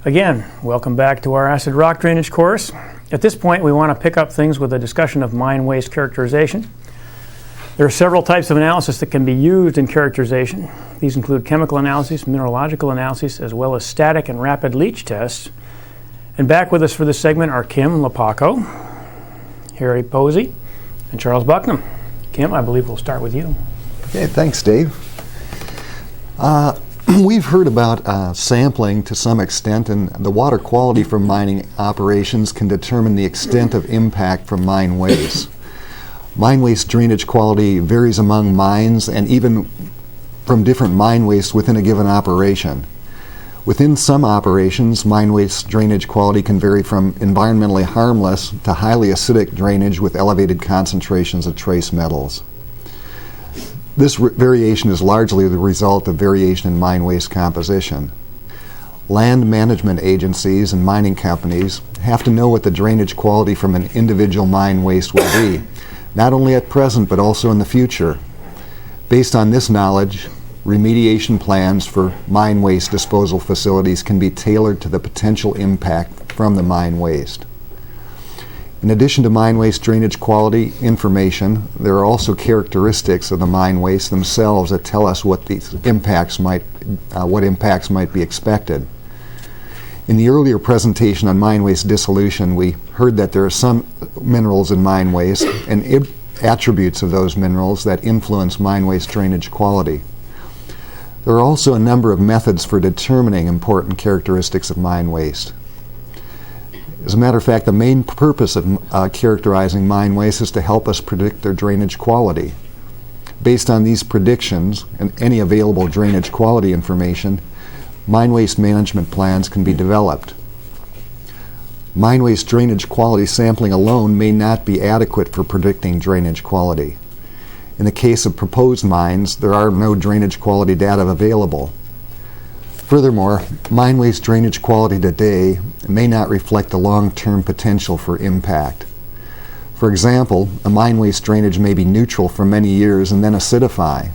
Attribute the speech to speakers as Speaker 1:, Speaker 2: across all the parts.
Speaker 1: Again, welcome back to our acid rock drainage course. At this point, we want to pick up things with a discussion of mine waste characterization. There are several types of analysis that can be used in characterization. These include chemical analyses, mineralogical analyses, as well as static and rapid leach tests. And back with us for this segment are Kim Lapaco, Harry Posey, and Charles Bucknam. Kim, I believe we'll start with you.
Speaker 2: Okay, thanks, Dave. We've heard about sampling to some extent, and the water quality from mining operations can determine the extent of impact from mine waste. Mine waste drainage quality varies among mines and even from different mine waste within a given operation. Within some operations, mine waste drainage quality can vary from environmentally harmless to highly acidic drainage with elevated concentrations of trace metals. This variation is largely the result of variation in mine waste composition. Land management agencies and mining companies have to know what the drainage quality from an individual mine waste will be, not only at present but also in the future. Based on this knowledge, remediation plans for mine waste disposal facilities can be tailored to the potential impact from the mine waste. In addition to mine waste drainage quality information, there are also characteristics of the mine waste themselves that tell us what impacts might be expected. In the earlier presentation on mine waste dissolution, we heard that there are some minerals in mine waste and attributes of those minerals that influence mine waste drainage quality. There are also a number of methods for determining important characteristics of mine waste. As a matter of fact, the main purpose of characterizing mine waste is to help us predict their drainage quality. Based on these predictions and any available drainage quality information, mine waste management plans can be developed. Mine waste drainage quality sampling alone may not be adequate for predicting drainage quality. In the case of proposed mines, there are no drainage quality data available. Furthermore, mine waste drainage quality today may not reflect the long-term potential for impact. For example, a mine waste drainage may be neutral for many years and then acidify.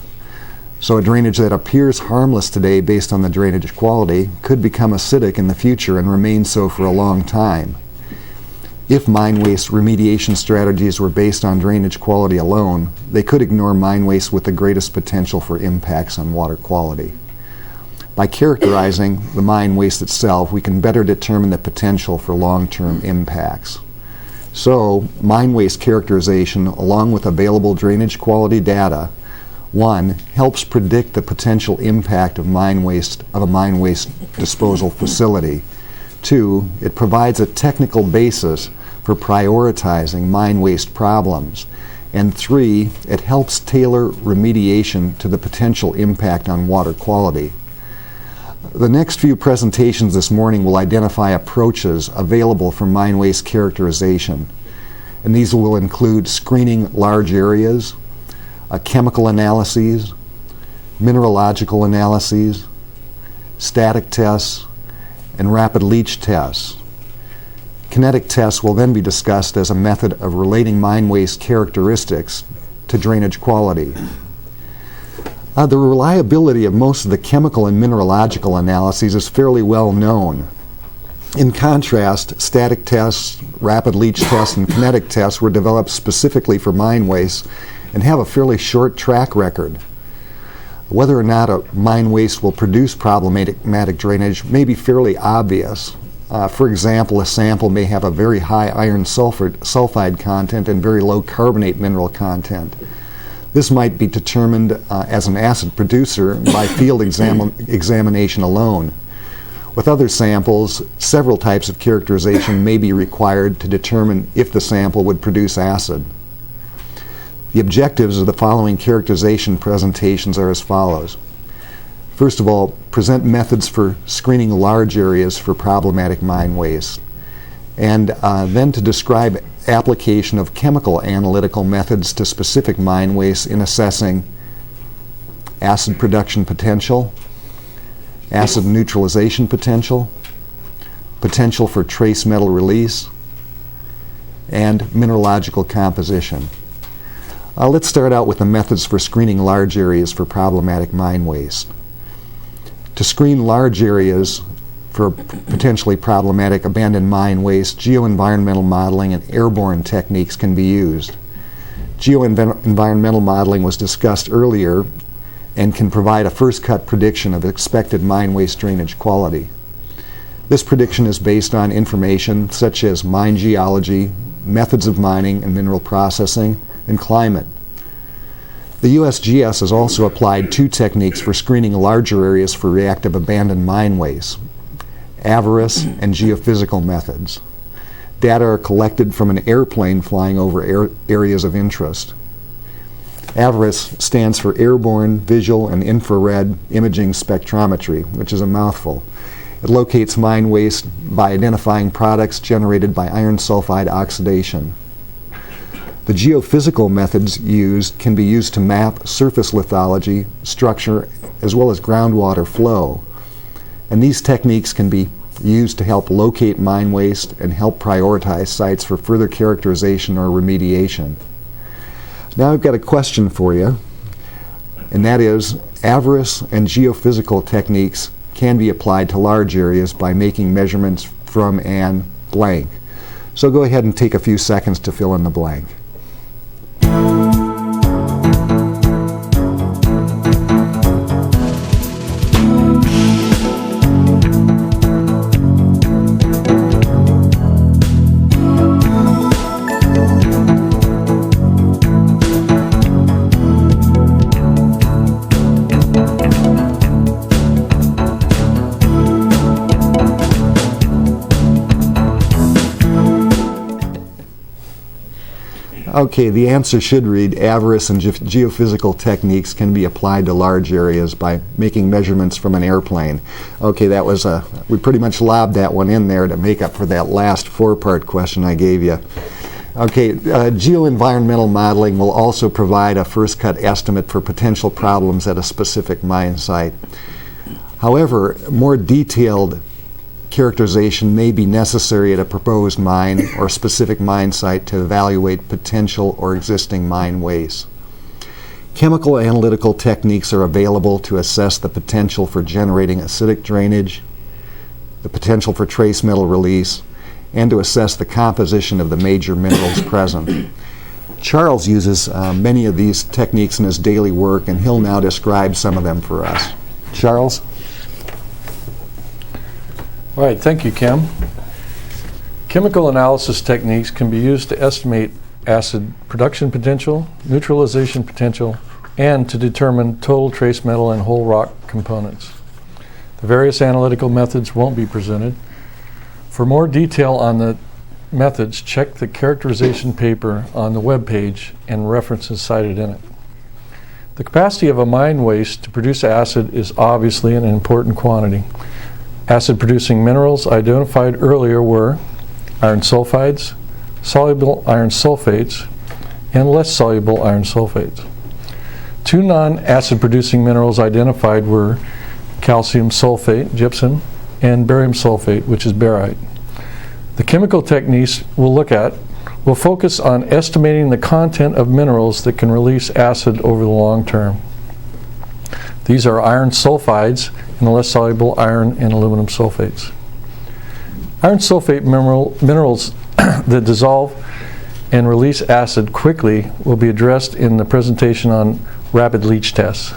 Speaker 2: So a drainage that appears harmless today based on the drainage quality could become acidic in the future and remain so for a long time. If mine waste remediation strategies were based on drainage quality alone, they could ignore mine waste with the greatest potential for impacts on water quality. By characterizing the mine waste itself, we can better determine the potential for long-term impacts. So, mine waste characterization, along with available drainage quality data, 1, helps predict the potential impact of a mine waste disposal facility. 2, it provides a technical basis for prioritizing mine waste problems. And 3, it helps tailor remediation to the potential impact on water quality. The next few presentations this morning will identify approaches available for mine waste characterization. And these will include screening large areas, chemical analyses, mineralogical analyses, static tests, and rapid leach tests. Kinetic tests will then be discussed as a method of relating mine waste characteristics to drainage quality. The reliability of most of the chemical and mineralogical analyses is fairly well known. In contrast, static tests, rapid leach tests, and kinetic tests were developed specifically for mine waste and have a fairly short track record. Whether or not a mine waste will produce problematic drainage may be fairly obvious. For example, a sample may have a very high iron sulfide content and very low carbonate mineral content. This might be determined as an acid producer by field examination alone. With other samples, several types of characterization may be required to determine if the sample would produce acid. The objectives of the following characterization presentations are as follows. First of all, present methods for screening large areas for problematic mine waste, and then to describe application of chemical analytical methods to specific mine waste in assessing acid production potential, acid neutralization potential, potential for trace metal release, and mineralogical composition. Let's start out with the methods for screening large areas for problematic mine waste. To screen large areas for potentially problematic abandoned mine waste, geoenvironmental modeling and airborne techniques can be used. Geoenvironmental modeling was discussed earlier and can provide a first-cut prediction of expected mine waste drainage quality. This prediction is based on information such as mine geology, methods of mining and mineral processing, and climate. The USGS has also applied two techniques for screening larger areas for reactive abandoned mine waste: avarice and geophysical methods. Data are collected from an airplane flying over areas of interest. Avarice stands for Airborne Visual and Infrared Imaging Spectrometry, which is a mouthful. It locates mine waste by identifying products generated by iron sulfide oxidation. The geophysical methods used can be used to map surface lithology, structure, as well as groundwater flow. And these techniques can be used to help locate mine waste and help prioritize sites for further characterization or remediation. Now I've got a question for you, and that is, avarice and geophysical techniques can be applied to large areas by making measurements from an blank. So go ahead and take a few seconds to fill in the blank. Okay, the answer should read, avarice and geophysical techniques can be applied to large areas by making measurements from an airplane. Okay, that was we pretty much lobbed that one in there to make up for that last four-part question I gave you. Okay, geoenvironmental modeling will also provide a first-cut estimate for potential problems at a specific mine site. However, more detailed characterization may be necessary at a proposed mine or specific mine site to evaluate potential or existing mine waste. Chemical analytical techniques are available to assess the potential for generating acidic drainage, the potential for trace metal release, and to assess the composition of the major minerals present. Charles uses many of these techniques in his daily work, and he'll now describe some of them for us. Charles?
Speaker 3: All right, thank you, Kim. Chemical analysis techniques can be used to estimate acid production potential, neutralization potential, and to determine total trace metal and whole rock components. The various analytical methods won't be presented. For more detail on the methods, check the characterization paper on the web page and references cited in it. The capacity of a mine waste to produce acid is obviously an important quantity. Acid-producing minerals identified earlier were iron sulfides, soluble iron sulfates, and less soluble iron sulfates. Two non-acid-producing minerals identified were calcium sulfate, gypsum, and barium sulfate, which is barite. The chemical techniques we'll look at will focus on estimating the content of minerals that can release acid over the long term. These are iron sulfides and the less soluble iron and aluminum sulfates. Iron sulfate minerals that dissolve and release acid quickly will be addressed in the presentation on rapid leach tests.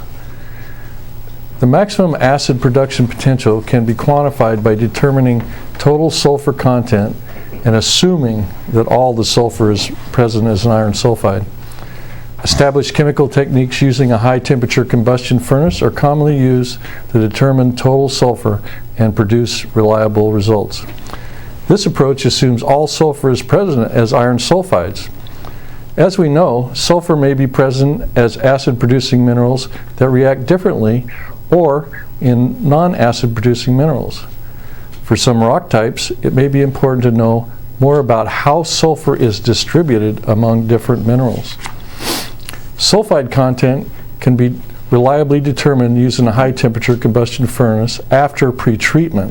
Speaker 3: The maximum acid production potential can be quantified by determining total sulfur content and assuming that all the sulfur is present as an iron sulfide. Established chemical techniques using a high-temperature combustion furnace are commonly used to determine total sulfur and produce reliable results. This approach assumes all sulfur is present as iron sulfides. As we know, sulfur may be present as acid-producing minerals that react differently or in non-acid-producing minerals. For some rock types, it may be important to know more about how sulfur is distributed among different minerals. Sulfide content can be reliably determined using a high-temperature combustion furnace after pretreatment,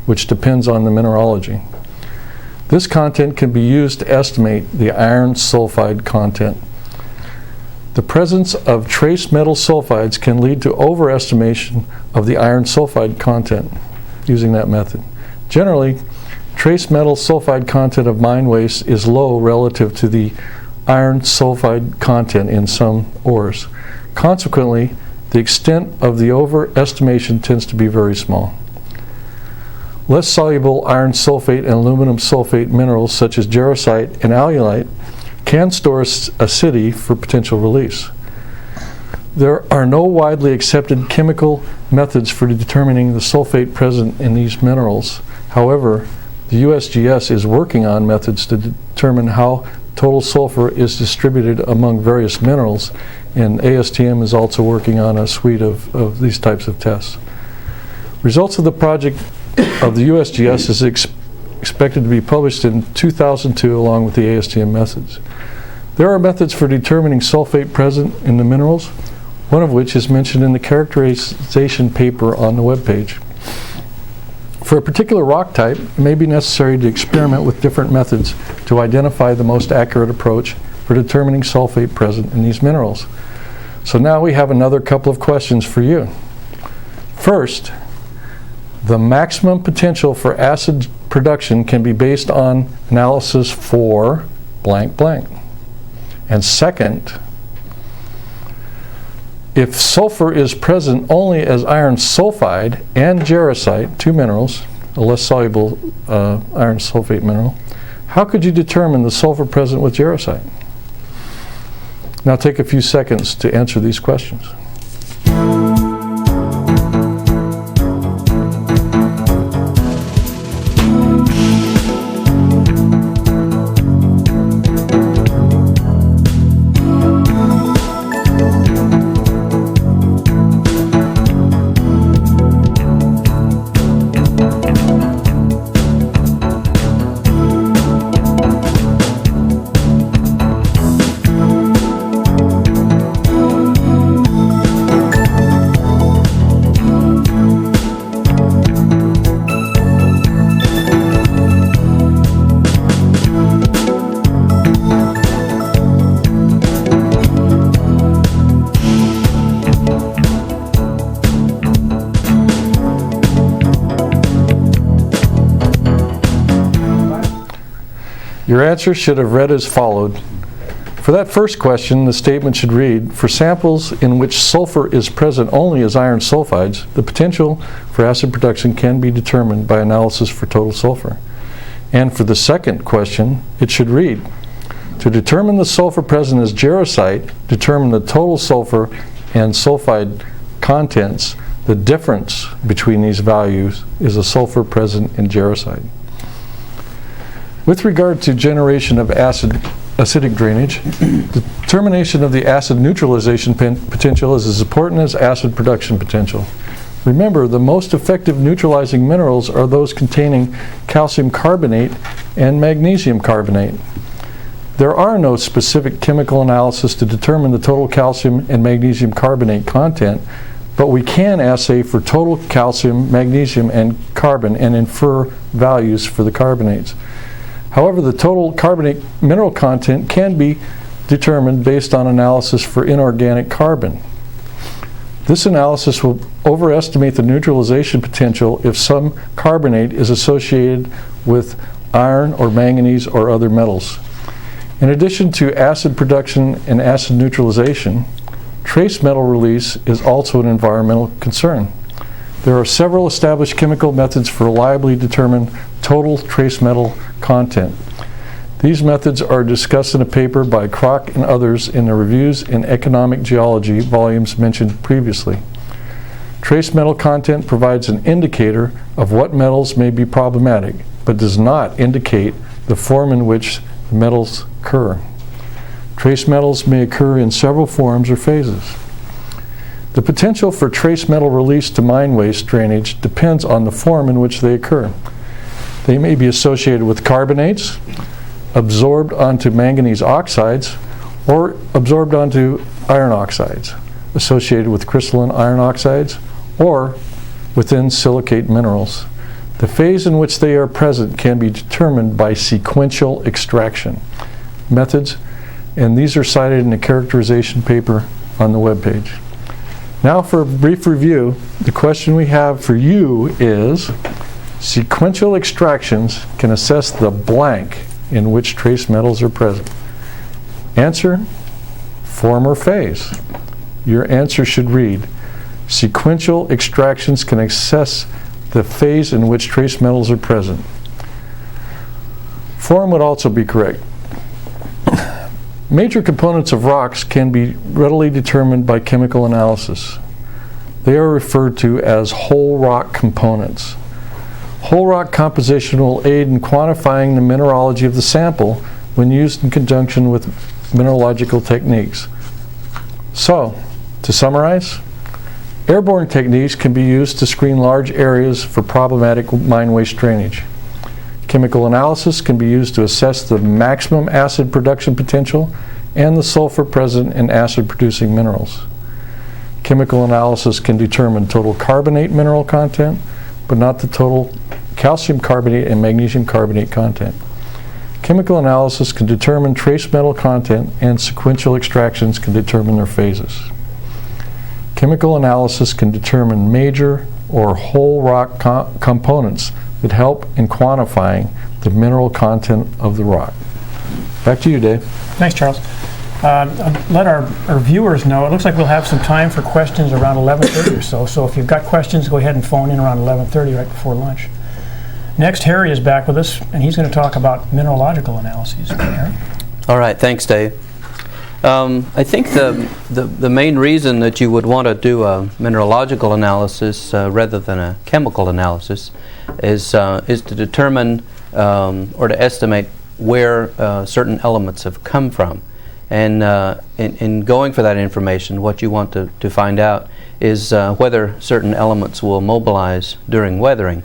Speaker 3: which depends on the mineralogy. This content can be used to estimate the iron sulfide content. The presence of trace metal sulfides can lead to overestimation of the iron sulfide content using that method. Generally, trace metal sulfide content of mine waste is low relative to the iron sulfide content in some ores. Consequently, the extent of the overestimation tends to be very small. Less soluble iron sulfate and aluminum sulfate minerals such as jarosite and alunite can store acidity for potential release. There are no widely accepted chemical methods for determining the sulfate present in these minerals. However, the USGS is working on methods to determine how total sulfur is distributed among various minerals, and ASTM is also working on a suite of these types of tests. Results of the project of the USGS is expected to be published in 2002 along with the ASTM methods. There are methods for determining sulfate present in the minerals, one of which is mentioned in the characterization paper on the webpage. For a particular rock type, it may be necessary to experiment with different methods to identify the most accurate approach for determining sulfate present in these minerals. So now we have another couple of questions for you. First, the maximum potential for acid production can be based on analysis for blank blank. And second, if sulfur is present only as iron sulfide and jarosite, two minerals, a less soluble iron sulfate mineral, how could you determine the sulfur present with jarosite? Now take a few seconds to answer these questions. Your answer should have read as followed. For that first question, the statement should read, for samples in which sulfur is present only as iron sulfides, the potential for acid production can be determined by analysis for total sulfur. And for the second question, it should read, to determine the sulfur present as jarosite, determine the total sulfur and sulfide contents. The difference between these values is the sulfur present in jarosite. With regard to generation of acidic drainage, determination of the acid neutralization potential is as important as acid production potential. Remember, the most effective neutralizing minerals are those containing calcium carbonate and magnesium carbonate. There are no specific chemical analysis to determine the total calcium and magnesium carbonate content, but we can assay for total calcium, magnesium, and carbon and infer values for the carbonates. However, the total carbonate mineral content can be determined based on analysis for inorganic carbon. This analysis will overestimate the neutralization potential if some carbonate is associated with iron or manganese or other metals. In addition to acid production and acid neutralization, trace metal release is also an environmental concern. There are several established chemical methods for reliably determine total trace metal content. These methods are discussed in a paper by Kroc and others in the Reviews in Economic Geology volumes mentioned previously. Trace metal content provides an indicator of what metals may be problematic, but does not indicate the form in which the metals occur. Trace metals may occur in several forms or phases. The potential for trace metal release to mine waste drainage depends on the form in which they occur. They may be associated with carbonates, absorbed onto manganese oxides, or absorbed onto iron oxides, associated with crystalline iron oxides, or within silicate minerals. The phase in which they are present can be determined by sequential extraction methods, and these are cited in the characterization paper on the webpage. Now for a brief review, the question we have for you is, Sequential extractions can assess the blank in which trace metals are present. Answer, form or phase. Your answer should read, sequential extractions can assess the phase in which trace metals are present. Form would also be correct. Major components of rocks can be readily determined by chemical analysis. They are referred to as whole rock components. Whole rock composition will aid in quantifying the mineralogy of the sample when used in conjunction with mineralogical techniques. So, to summarize, airborne techniques can be used to screen large areas for problematic mine waste drainage. Chemical analysis can be used to assess the maximum acid production potential and the sulfur present in acid-producing minerals. Chemical analysis can determine total carbonate mineral content, but not the total calcium carbonate and magnesium carbonate content. Chemical analysis can determine trace metal content, and sequential extractions can determine their phases. Chemical analysis can determine major or whole rock components that help in quantifying the mineral content of the rock. Back to you, Dave.
Speaker 1: Thanks, Charles. Let our viewers know, it looks like we'll have some time for questions around 11:30 or so. So if you've got questions, go ahead and phone in around 11:30 right before lunch. Next, Harry is back with us, and he's going to talk about mineralogical analyses. Harry?
Speaker 4: All right, thanks, Dave. I think the main reason that you would want to do a mineralogical analysis rather than a chemical analysis is to determine or to estimate where certain elements have come from. And in going for that information, what you want to find out is whether certain elements will mobilize during weathering.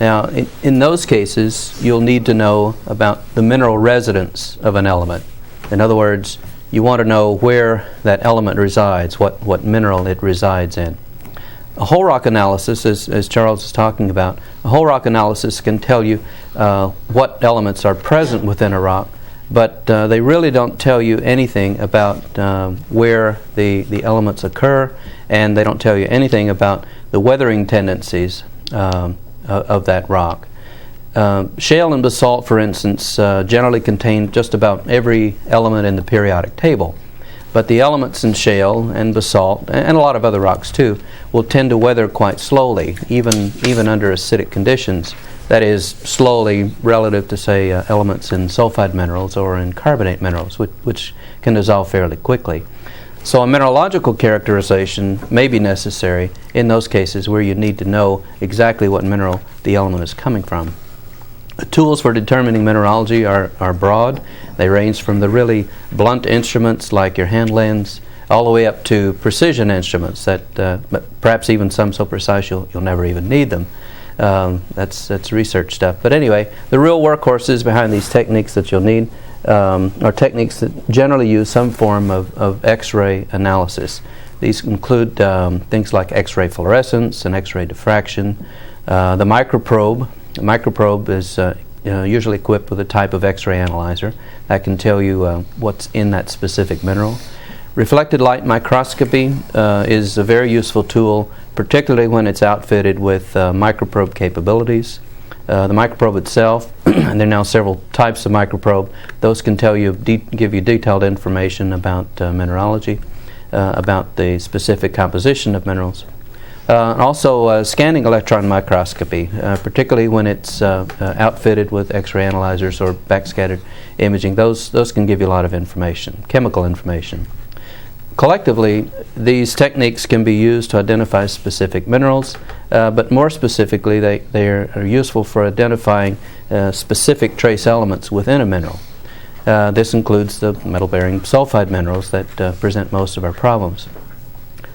Speaker 4: Now, in those cases, you'll need to know about the mineral residence of an element. In other words, you want to know where that element resides, what mineral it resides in. A whole rock analysis, as Charles is talking about, a whole rock analysis can tell you what elements are present within a rock, but they really don't tell you anything about where the elements occur, and they don't tell you anything about the weathering tendencies of that rock. Shale and basalt, for instance, generally contain just about every element in the periodic table. But the elements in shale and basalt, and a lot of other rocks too, will tend to weather quite slowly, even under acidic conditions. That is, slowly relative to, say, elements in sulfide minerals or in carbonate minerals, which can dissolve fairly quickly. So a mineralogical characterization may be necessary in those cases where you need to know exactly what mineral the element is coming from. The tools for determining mineralogy are broad. They range from the really blunt instruments like your hand lens all the way up to precision instruments that perhaps even some so precise you'll never even need them. That's research stuff. But anyway, the real workhorses behind these techniques that you'll need are techniques that generally use some form of X-ray analysis. These include things like X-ray fluorescence and X-ray diffraction. The microprobe. The microprobe is usually equipped with a type of X-ray analyzer that can tell you what's in that specific mineral. Reflected light microscopy is a very useful tool, particularly when it's outfitted with microprobe capabilities. The microprobe itself, and there are now several types of microprobe, those can tell you, give you detailed information about mineralogy, about the specific composition of minerals. Also scanning electron microscopy, particularly when it's outfitted with X-ray analyzers or backscattered imaging, those can give you a lot of information, chemical information. Collectively, these techniques can be used to identify specific minerals, but more specifically, they are useful for identifying specific trace elements within a mineral. This includes the metal-bearing sulfide minerals that present most of our problems.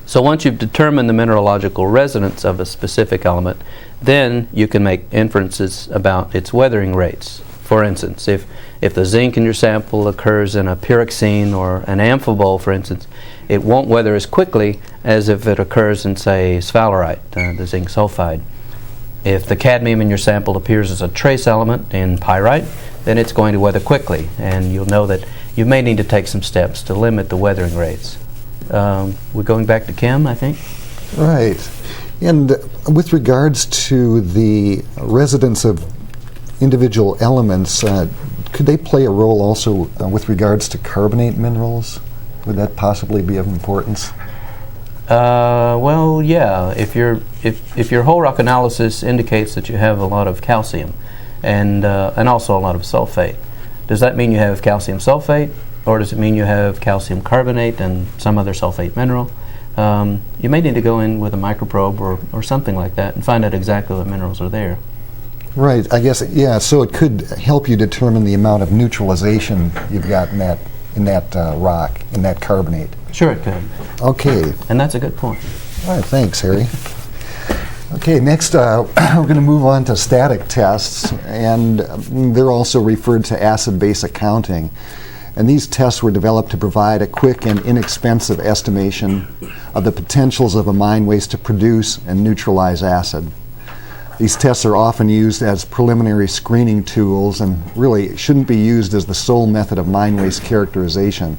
Speaker 4: So once you've determined the mineralogical resonance of a specific element, then you can make inferences about its weathering rates. For instance, if the zinc in your sample occurs in a pyroxene or an amphibole, for instance, it won't weather as quickly as if it occurs in, say, sphalerite, the zinc sulfide. If the cadmium in your sample appears as a trace element in pyrite, then it's going to weather quickly, and you'll know that you may need to take some steps to limit the weathering rates. We're going back to Kim, I think.
Speaker 2: Right. And with regards to the residence of individual elements, could they play a role also with regards to carbonate minerals? Would that possibly be of importance?
Speaker 4: Well, yeah. If your whole rock analysis indicates that you have a lot of calcium and also a lot of sulfate, does that mean you have calcium sulfate, or does it mean you have calcium carbonate and some other sulfate mineral? You may need to go in with a microprobe or something like that and find out exactly what minerals are there.
Speaker 2: Right. I guess, yeah. So it could help you determine the amount of neutralization you've got in that rock, in that carbonate.
Speaker 4: Sure, it could.
Speaker 2: Okay.
Speaker 4: And that's a good point.
Speaker 2: All right. Thanks, Harry. Okay, next we're going to move on to static tests, and they're also referred to acid-base accounting. And these tests were developed to provide a quick and inexpensive estimation of the potentials of a mine waste to produce and neutralize acid. These tests are often used as preliminary screening tools and really shouldn't be used as the sole method of mine waste characterization.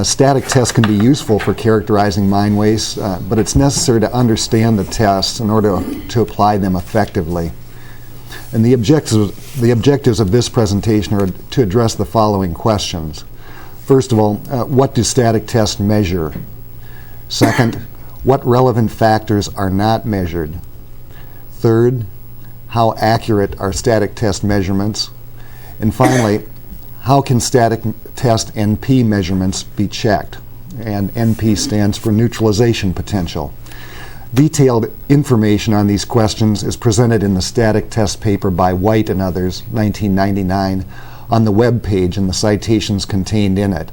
Speaker 2: Static tests can be useful for characterizing mine wastes, but it's necessary to understand the tests in order to apply them effectively. And the objectives of this presentation are to address the following questions. First of all, what do static tests measure? Second, what relevant factors are not measured? Third, how accurate are static test measurements? And finally, how can static test NP measurements be checked? And NP stands for neutralization potential. Detailed information on these questions is presented in the static test paper by White and others, 1999, on the web page and the citations contained in it.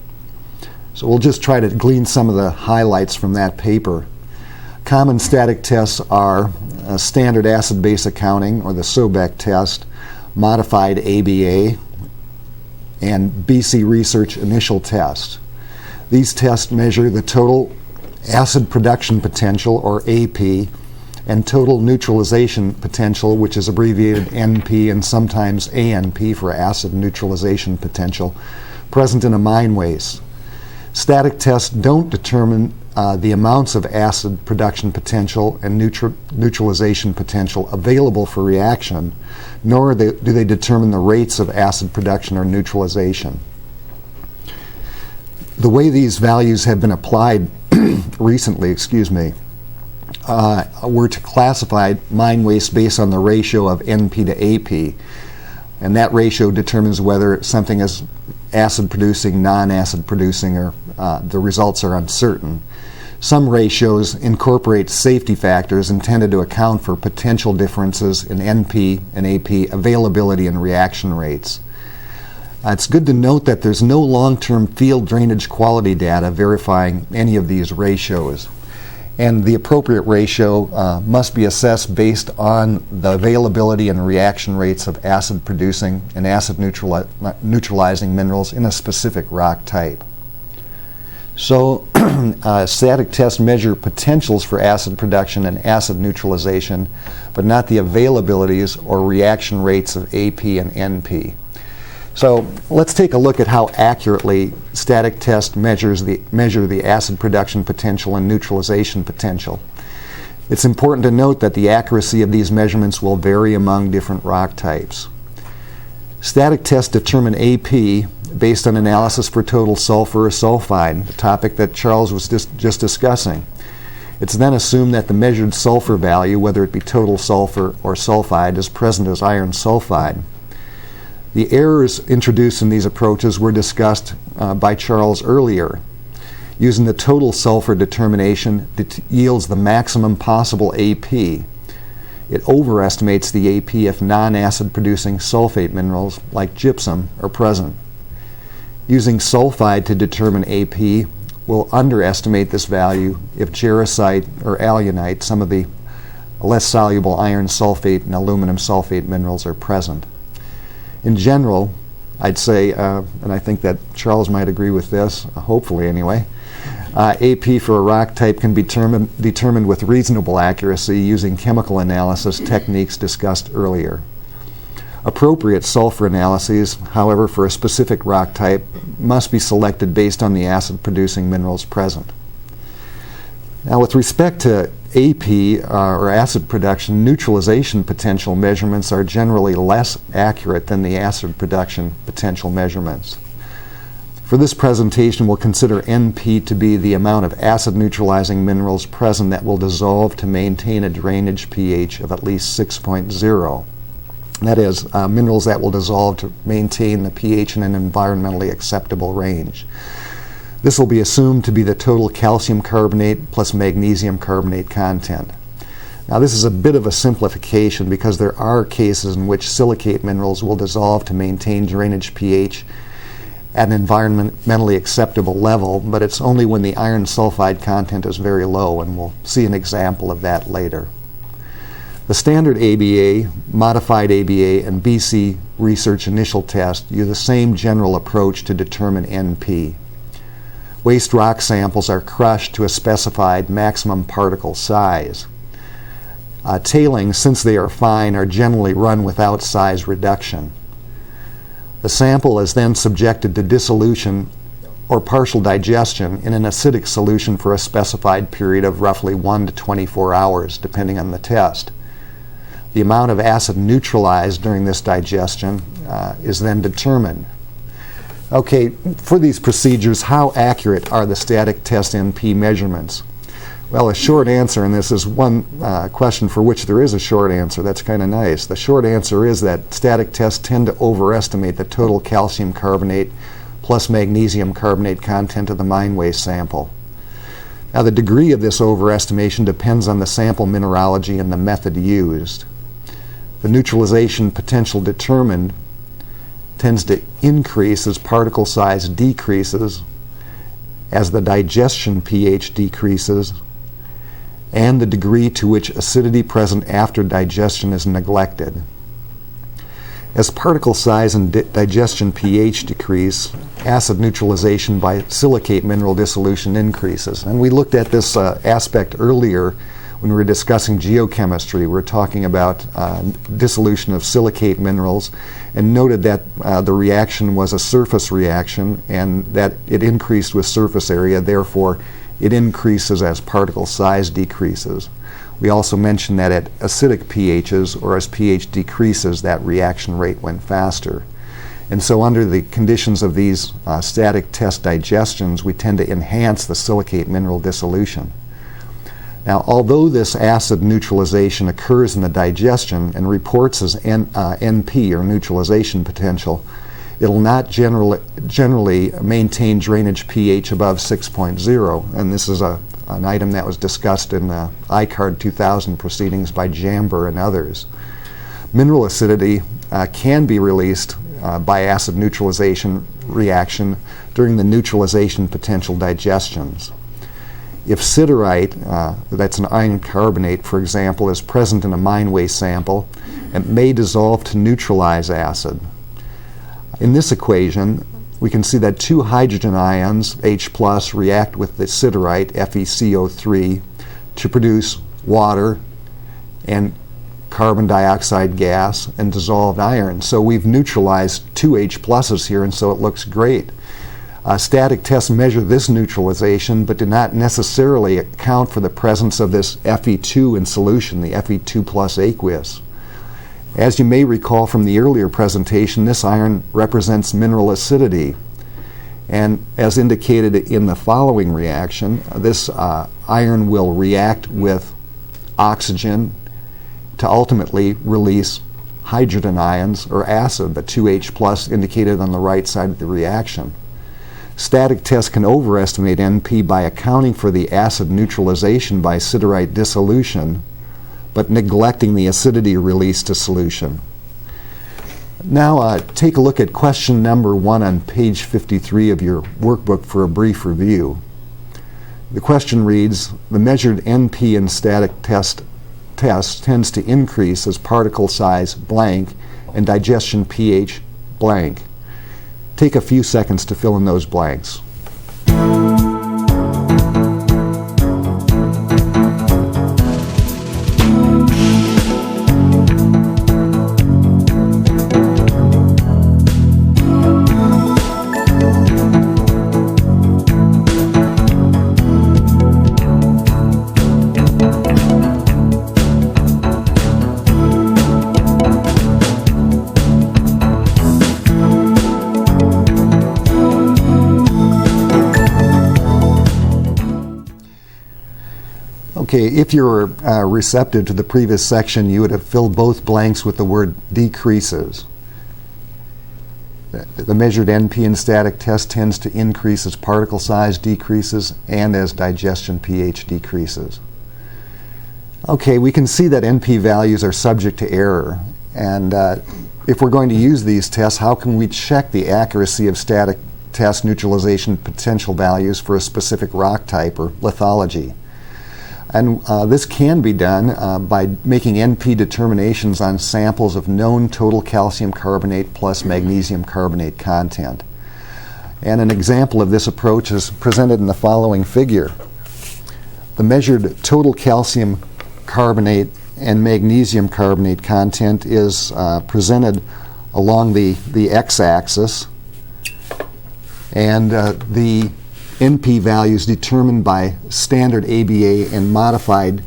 Speaker 2: So we'll just try to glean some of the highlights from that paper. Common static tests are standard acid-base accounting, or the SOBEC test, modified ABA, and BC Research initial test. These tests measure the total acid production potential, or AP, and total neutralization potential, which is abbreviated NP and sometimes ANP for acid neutralization potential, present in a mine waste. Static tests don't determine the amounts of acid production potential and neutralization potential available for reaction, nor do they determine the rates of acid production or neutralization. The way these values have been applied recently, were to classify mine waste based on the ratio of NP to AP, and that ratio determines whether something is acid producing, non-acid producing, or the results are uncertain. Some ratios incorporate safety factors intended to account for potential differences in NP and AP availability and reaction rates. It's good to note that there's no long-term field drainage quality data verifying any of these ratios, and the appropriate ratio must be assessed based on the availability and reaction rates of acid-producing and acid-neutralizing minerals in a specific rock type. So static tests measure potentials for acid production and acid neutralization, but not the availabilities or reaction rates of AP and NP. So let's take a look at how accurately static tests measure the acid production potential and neutralization potential. It's important to note that the accuracy of these measurements will vary among different rock types. Static tests determine AP based on analysis for total sulfur or sulfide, the topic that Charles was just discussing. It's then assumed that the measured sulfur value, whether it be total sulfur or sulfide, is present as iron sulfide. The errors introduced in these approaches were discussed by Charles earlier. Using the total sulfur determination, it yields the maximum possible AP. It overestimates the AP if non-acid producing sulfate minerals like gypsum are present. Using sulfide to determine AP will underestimate this value if jarosite or alunite, some of the less soluble iron sulfate and aluminum sulfate minerals, are present. In general, I'd say, and I think that Charles might agree with this, hopefully anyway, AP for a rock type can be determined with reasonable accuracy using chemical analysis techniques discussed earlier. Appropriate sulfur analyses, however, for a specific rock type must be selected based on the acid-producing minerals present. Now, with respect to AP, or acid production neutralization potential measurements, are generally less accurate than the acid production potential measurements. For this presentation, we'll consider NP to be the amount of acid neutralizing minerals present that will dissolve to maintain a drainage pH of at least 6.0. That is, minerals that will dissolve to maintain the pH in an environmentally acceptable range. This will be assumed to be the total calcium carbonate plus magnesium carbonate content. Now, this is a bit of a simplification because there are cases in which silicate minerals will dissolve to maintain drainage pH at an environmentally acceptable level, but it's only when the iron sulfide content is very low, and we'll see an example of that later. The standard ABA, modified ABA, and BC research initial test use the same general approach to determine NP. Waste rock samples are crushed to a specified maximum particle size. Tailings, since they are fine, are generally run without size reduction. The sample is then subjected to dissolution or partial digestion in an acidic solution for a specified period of roughly 1 to 24 hours, depending on the test. The amount of acid neutralized during this digestion is then determined. Okay, for these procedures, how accurate are the static test NP measurements? Well, a short answer, and this is one question for which there is a short answer. That's kind of nice. The short answer is that static tests tend to overestimate the total calcium carbonate plus magnesium carbonate content of the mine waste sample. Now, the degree of this overestimation depends on the sample mineralogy and the method used. The neutralization potential determined tends to increase as particle size decreases, as the digestion pH decreases, and the degree to which acidity present after digestion is neglected. As particle size and digestion pH decrease, acid neutralization by silicate mineral dissolution increases. And we looked at this aspect earlier when we were discussing geochemistry. We were talking about dissolution of silicate minerals and noted that the reaction was a surface reaction and that it increased with surface area, therefore it increases as particle size decreases. We also mentioned that at acidic pHs, or as pH decreases, that reaction rate went faster. And so under the conditions of these static test digestions, we tend to enhance the silicate mineral dissolution. Now, although this acid neutralization occurs in the digestion and reports as NP, or neutralization potential, it will not generally maintain drainage pH above 6.0, and this is an item that was discussed in the ICARD 2000 proceedings by Jamber and others. Mineral acidity can be released by acid neutralization reaction during the neutralization potential digestions. If siderite, that's an iron carbonate, for example, is present in a mine waste sample, it may dissolve to neutralize acid. In this equation, we can see that two hydrogen ions, H+, react with the siderite, FeCO3, to produce water and carbon dioxide gas and dissolved iron. So we've neutralized two H+'s here, and so it looks great. Static tests measure this neutralization, but do not necessarily account for the presence of this Fe2 in solution, the Fe2+ aqueous. As you may recall from the earlier presentation, this iron represents mineral acidity. And as indicated in the following reaction, this iron will react with oxygen to ultimately release hydrogen ions, or acid, the 2H+ indicated on the right side of the reaction. Static tests can overestimate NP by accounting for the acid neutralization by siderite dissolution, but neglecting the acidity release to solution. Now take a look at question number 1 on page 53 of your workbook for a brief review. The question reads, the measured NP in static test tends to increase as particle size blank and digestion pH blank. Take a few seconds to fill in those blanks. Okay, if you're receptive to the previous section, you would have filled both blanks with the word decreases. The measured NP in static test tends to increase as particle size decreases and as digestion pH decreases. Okay, we can see that NP values are subject to error. And if we're going to use these tests, how can we check the accuracy of static test neutralization potential values for a specific rock type or lithology? And this can be done by making NP determinations on samples of known total calcium carbonate plus magnesium carbonate content. And an example of this approach is presented in the following figure. The measured total calcium carbonate and magnesium carbonate content is presented along the x-axis, and the NP values determined by standard ABA and modified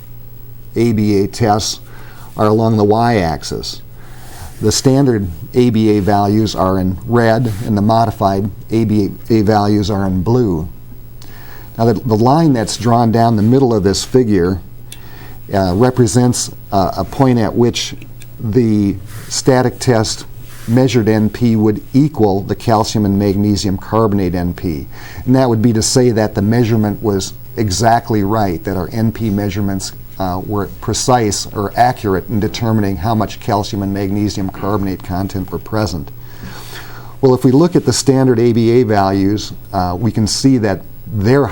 Speaker 2: ABA tests are along the y-axis. The standard ABA values are in red and the modified ABA values are in blue. Now the line that's drawn down the middle of this figure represents a point at which the static test measured NP would equal the calcium and magnesium carbonate NP. And that would be to say that the measurement was exactly right, that our NP measurements were precise or accurate in determining how much calcium and magnesium carbonate content were present. Well, if we look at the standard ABA values, we can see that they're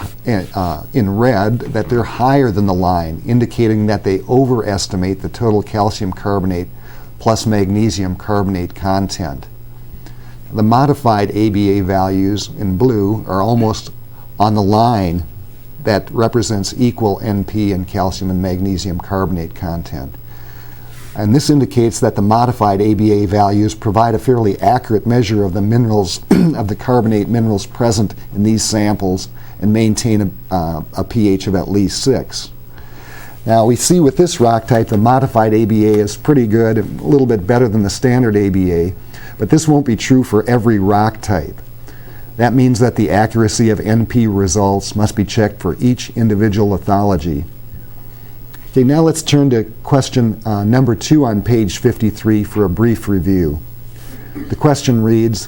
Speaker 2: in red, that they're higher than the line, indicating that they overestimate the total calcium carbonate plus magnesium carbonate content. The modified ABA values in blue are almost on the line that represents equal NP and calcium and magnesium carbonate content. And this indicates that the modified ABA values provide a fairly accurate measure of the minerals, of the carbonate minerals present in these samples, and maintain a pH of at least 6. Now we see with this rock type the modified ABA is pretty good, a little bit better than the standard ABA, but this won't be true for every rock type. That means that the accuracy of NP results must be checked for each individual lithology. Okay, now let's turn to question number 2 on page 53 for a brief review. The question reads,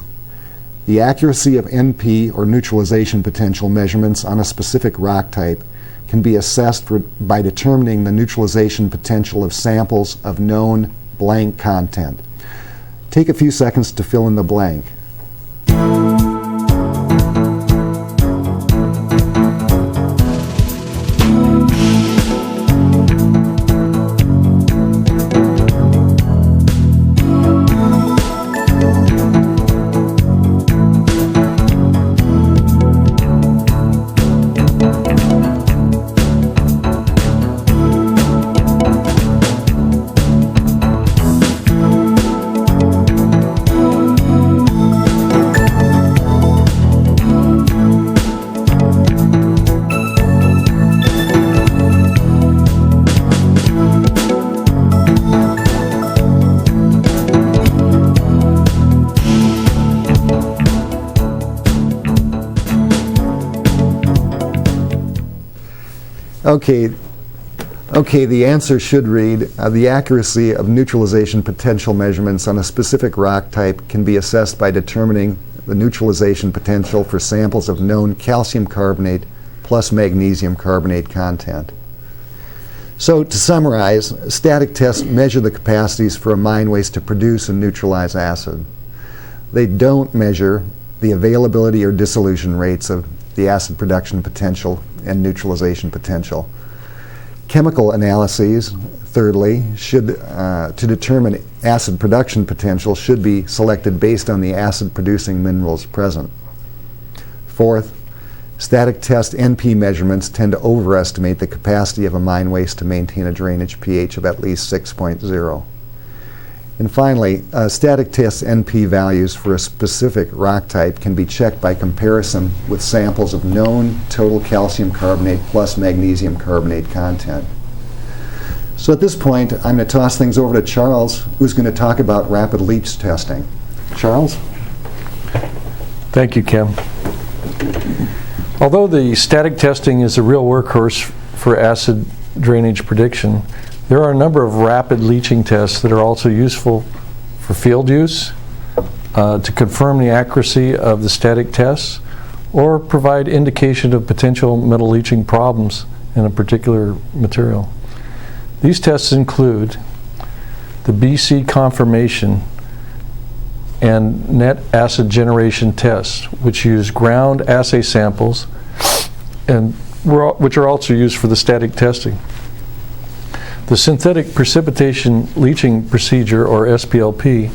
Speaker 2: the accuracy of NP or neutralization potential measurements on a specific rock type can be assessed by determining the neutralization potential of samples of known blank content. Take a few seconds to fill in the blank. Okay, the answer should read, the accuracy of neutralization potential measurements on a specific rock type can be assessed by determining the neutralization potential for samples of known calcium carbonate plus magnesium carbonate content. So to summarize, static tests measure the capacities for a mine waste to produce and neutralize acid. They don't measure the availability or dissolution rates of the acid production potential and neutralization potential. Chemical analyses, thirdly, to determine acid production potential should be selected based on the acid-producing minerals present. Fourth, static test NP measurements tend to overestimate the capacity of a mine waste to maintain a drainage pH of at least 6.0. And finally, static test NP values for a specific rock type can be checked by comparison with samples of known total calcium carbonate plus magnesium carbonate content. So at this point, I'm going to toss things over to Charles, who's going to talk about rapid leach testing. Charles?
Speaker 3: Thank you, Kim. Although the static testing is a real workhorse for acid drainage prediction, there are a number of rapid leaching tests that are also useful for field use, to confirm the accuracy of the static tests, or provide indication of potential metal leaching problems in a particular material. These tests include the BC confirmation and net acid generation tests, which use ground assay samples and which are also used for the static testing. The synthetic precipitation leaching procedure, or SPLP,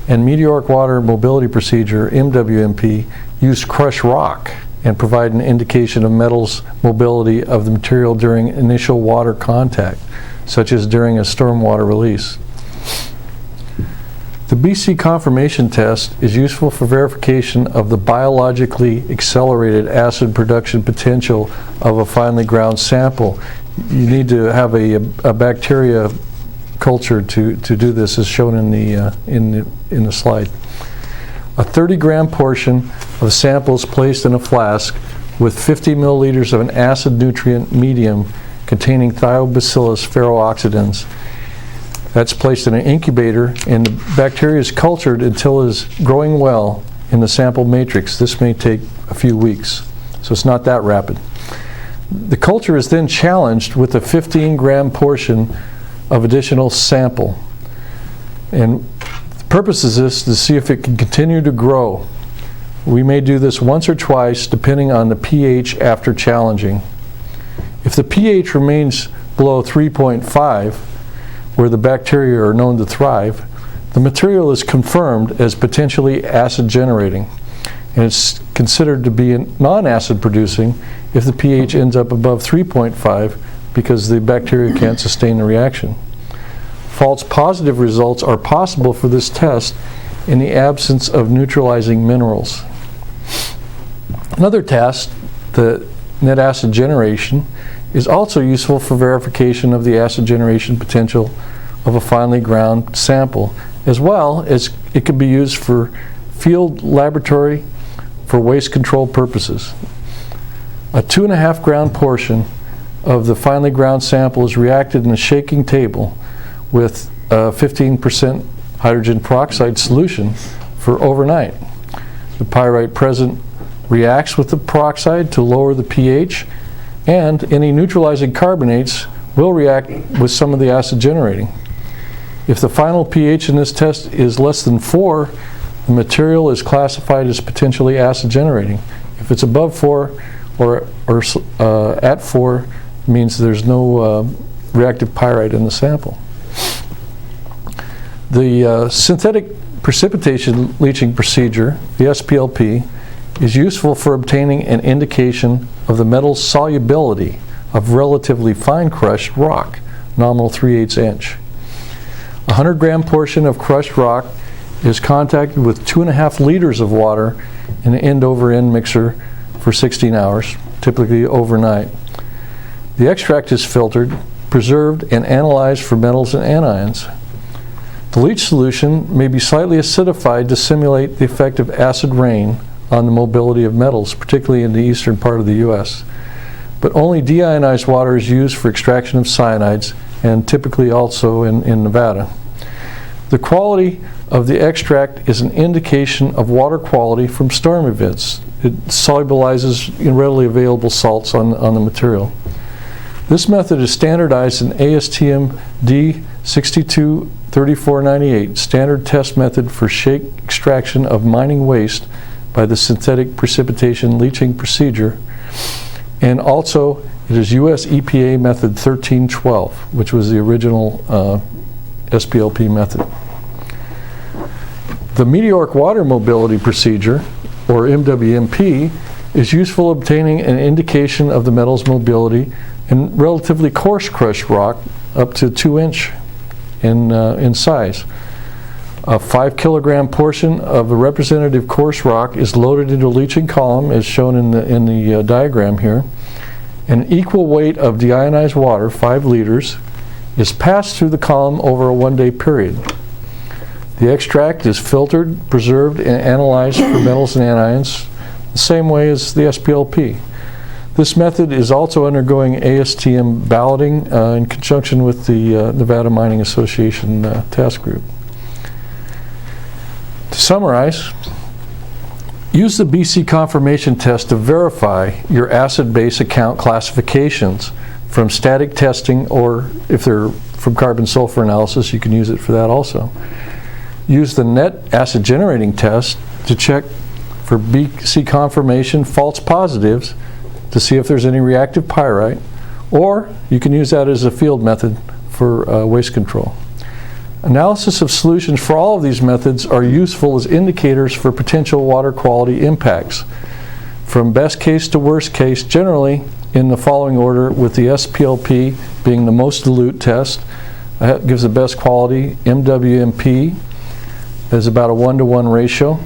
Speaker 3: and meteoric water mobility procedure, MWMP, use crushed rock and provide an indication of metals mobility of the material during initial water contact, such as during a stormwater release. The BC confirmation test is useful for verification of the biologically accelerated acid production potential of a finely ground sample. You need to have a bacteria culture to do this, as shown in the slide. A 30-gram portion of samples placed in a flask with 50 milliliters of an acid nutrient medium containing Thiobacillus ferrooxidans. That's placed in an incubator, and the bacteria is cultured until it is growing well in the sample matrix. This may take a few weeks, so it's not that rapid. The culture is then challenged with a 15-gram portion of additional sample. And the purpose is this, to see if it can continue to grow. We may do this once or twice depending on the pH after challenging. If the pH remains below 3.5, where the bacteria are known to thrive, the material is confirmed as potentially acid generating, and it's considered to be non-acid producing if the pH ends up above 3.5 because the bacteria can't sustain the reaction. False positive results are possible for this test in the absence of neutralizing minerals. Another test, the net acid generation, is also useful for verification of the acid generation potential of a finely ground sample, as well as it can be used for field laboratory for waste control purposes. A 2.5 gram portion of the finely ground sample is reacted in a shaking table with 15% hydrogen peroxide solution for overnight. The pyrite present reacts with the peroxide to lower the pH, and any neutralizing carbonates will react with some of the acid generating. If the final pH in this test is less than 4, the material is classified as potentially acid generating. If it's above 4 or at 4, it means there's no reactive pyrite in the sample. The synthetic precipitation leaching procedure, the SPLP, is useful for obtaining an indication of the metal's solubility of relatively fine crushed rock, nominal 3/8 inch. A 100 gram portion of crushed rock is contacted with 2.5 liters of water in an end-over-end mixer for 16 hours, typically overnight. The extract is filtered, preserved, and analyzed for metals and anions. The leach solution may be slightly acidified to simulate the effect of acid rain on the mobility of metals, particularly in the eastern part of the U.S. But only deionized water is used for extraction of cyanides, and typically also in Nevada. The quality of the extract is an indication of water quality from storm events. It solubilizes readily available salts on the material. This method is standardized in ASTM D623498, standard test method for shake extraction of mining waste by the synthetic precipitation leaching procedure, and also it is US EPA method 1312, which was the original SPLP method. The meteoric water mobility procedure, or MWMP, is useful obtaining an indication of the metal's mobility in relatively coarse crushed rock up to 2 inch in size. A 5 kilogram portion of the representative coarse rock is loaded into a leaching column, as shown in the diagram here. An equal weight of deionized water, 5 liters, is passed through the column over a 1-day period. The extract is filtered, preserved, and analyzed for metals and anions, the same way as the SPLP. This method is also undergoing ASTM balloting in conjunction with the Nevada Mining Association task group. To summarize, use the BC confirmation test to verify your acid-base account classifications from static testing, or if they're from carbon-sulfur analysis, you can use it for that also. Use the net acid generating test to check for BC confirmation false positives to see if there's any reactive pyrite, or you can use that as a field method for waste control. Analysis of solutions for all of these methods are useful as indicators for potential water quality impacts, from best case to worst case, generally in the following order, with the SPLP being the most dilute test. That gives the best quality. MWMP is about a 1-to-1 ratio.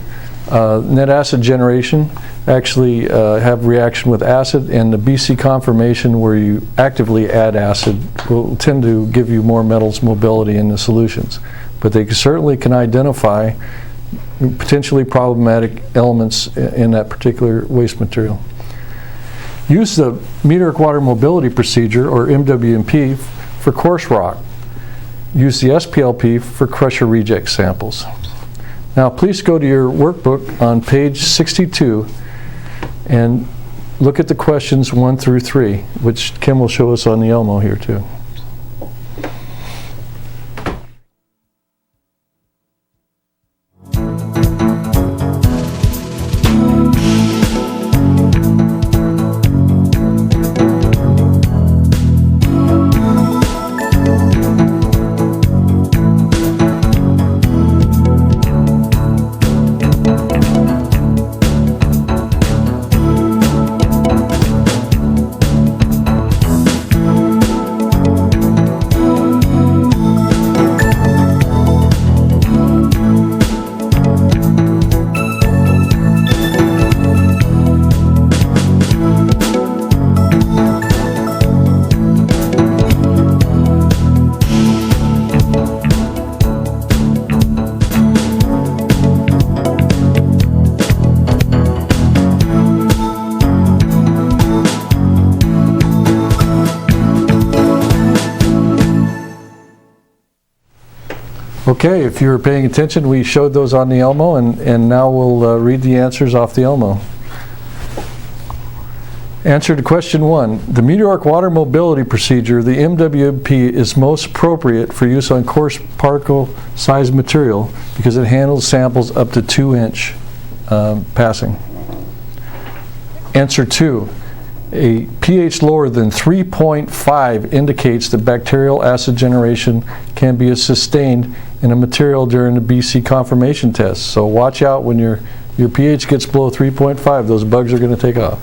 Speaker 3: Net acid generation actually have reaction with acid, and the BC confirmation, where you actively add acid, will tend to give you more metals mobility in the solutions. But they certainly can identify potentially problematic elements in that particular waste material. Use the meteoric water mobility procedure, or MWMP, for coarse rock. Use the SPLP for crusher reject samples. Now please go to your workbook on page 62 and look at the questions 1 through 3, which Kim will show us on the Elmo here too. Okay, if you were paying attention, we showed those on the Elmo, and now we'll read the answers off the Elmo. Answer to question 1. The meteoric water mobility procedure, the MWMP, is most appropriate for use on coarse particle size material because it handles samples up to 2-inch passing. Answer 2. A pH lower than 3.5 indicates that bacterial acid generation can be sustained in a material during the BC confirmation test. So watch out when your pH gets below 3.5, those bugs are going to take off.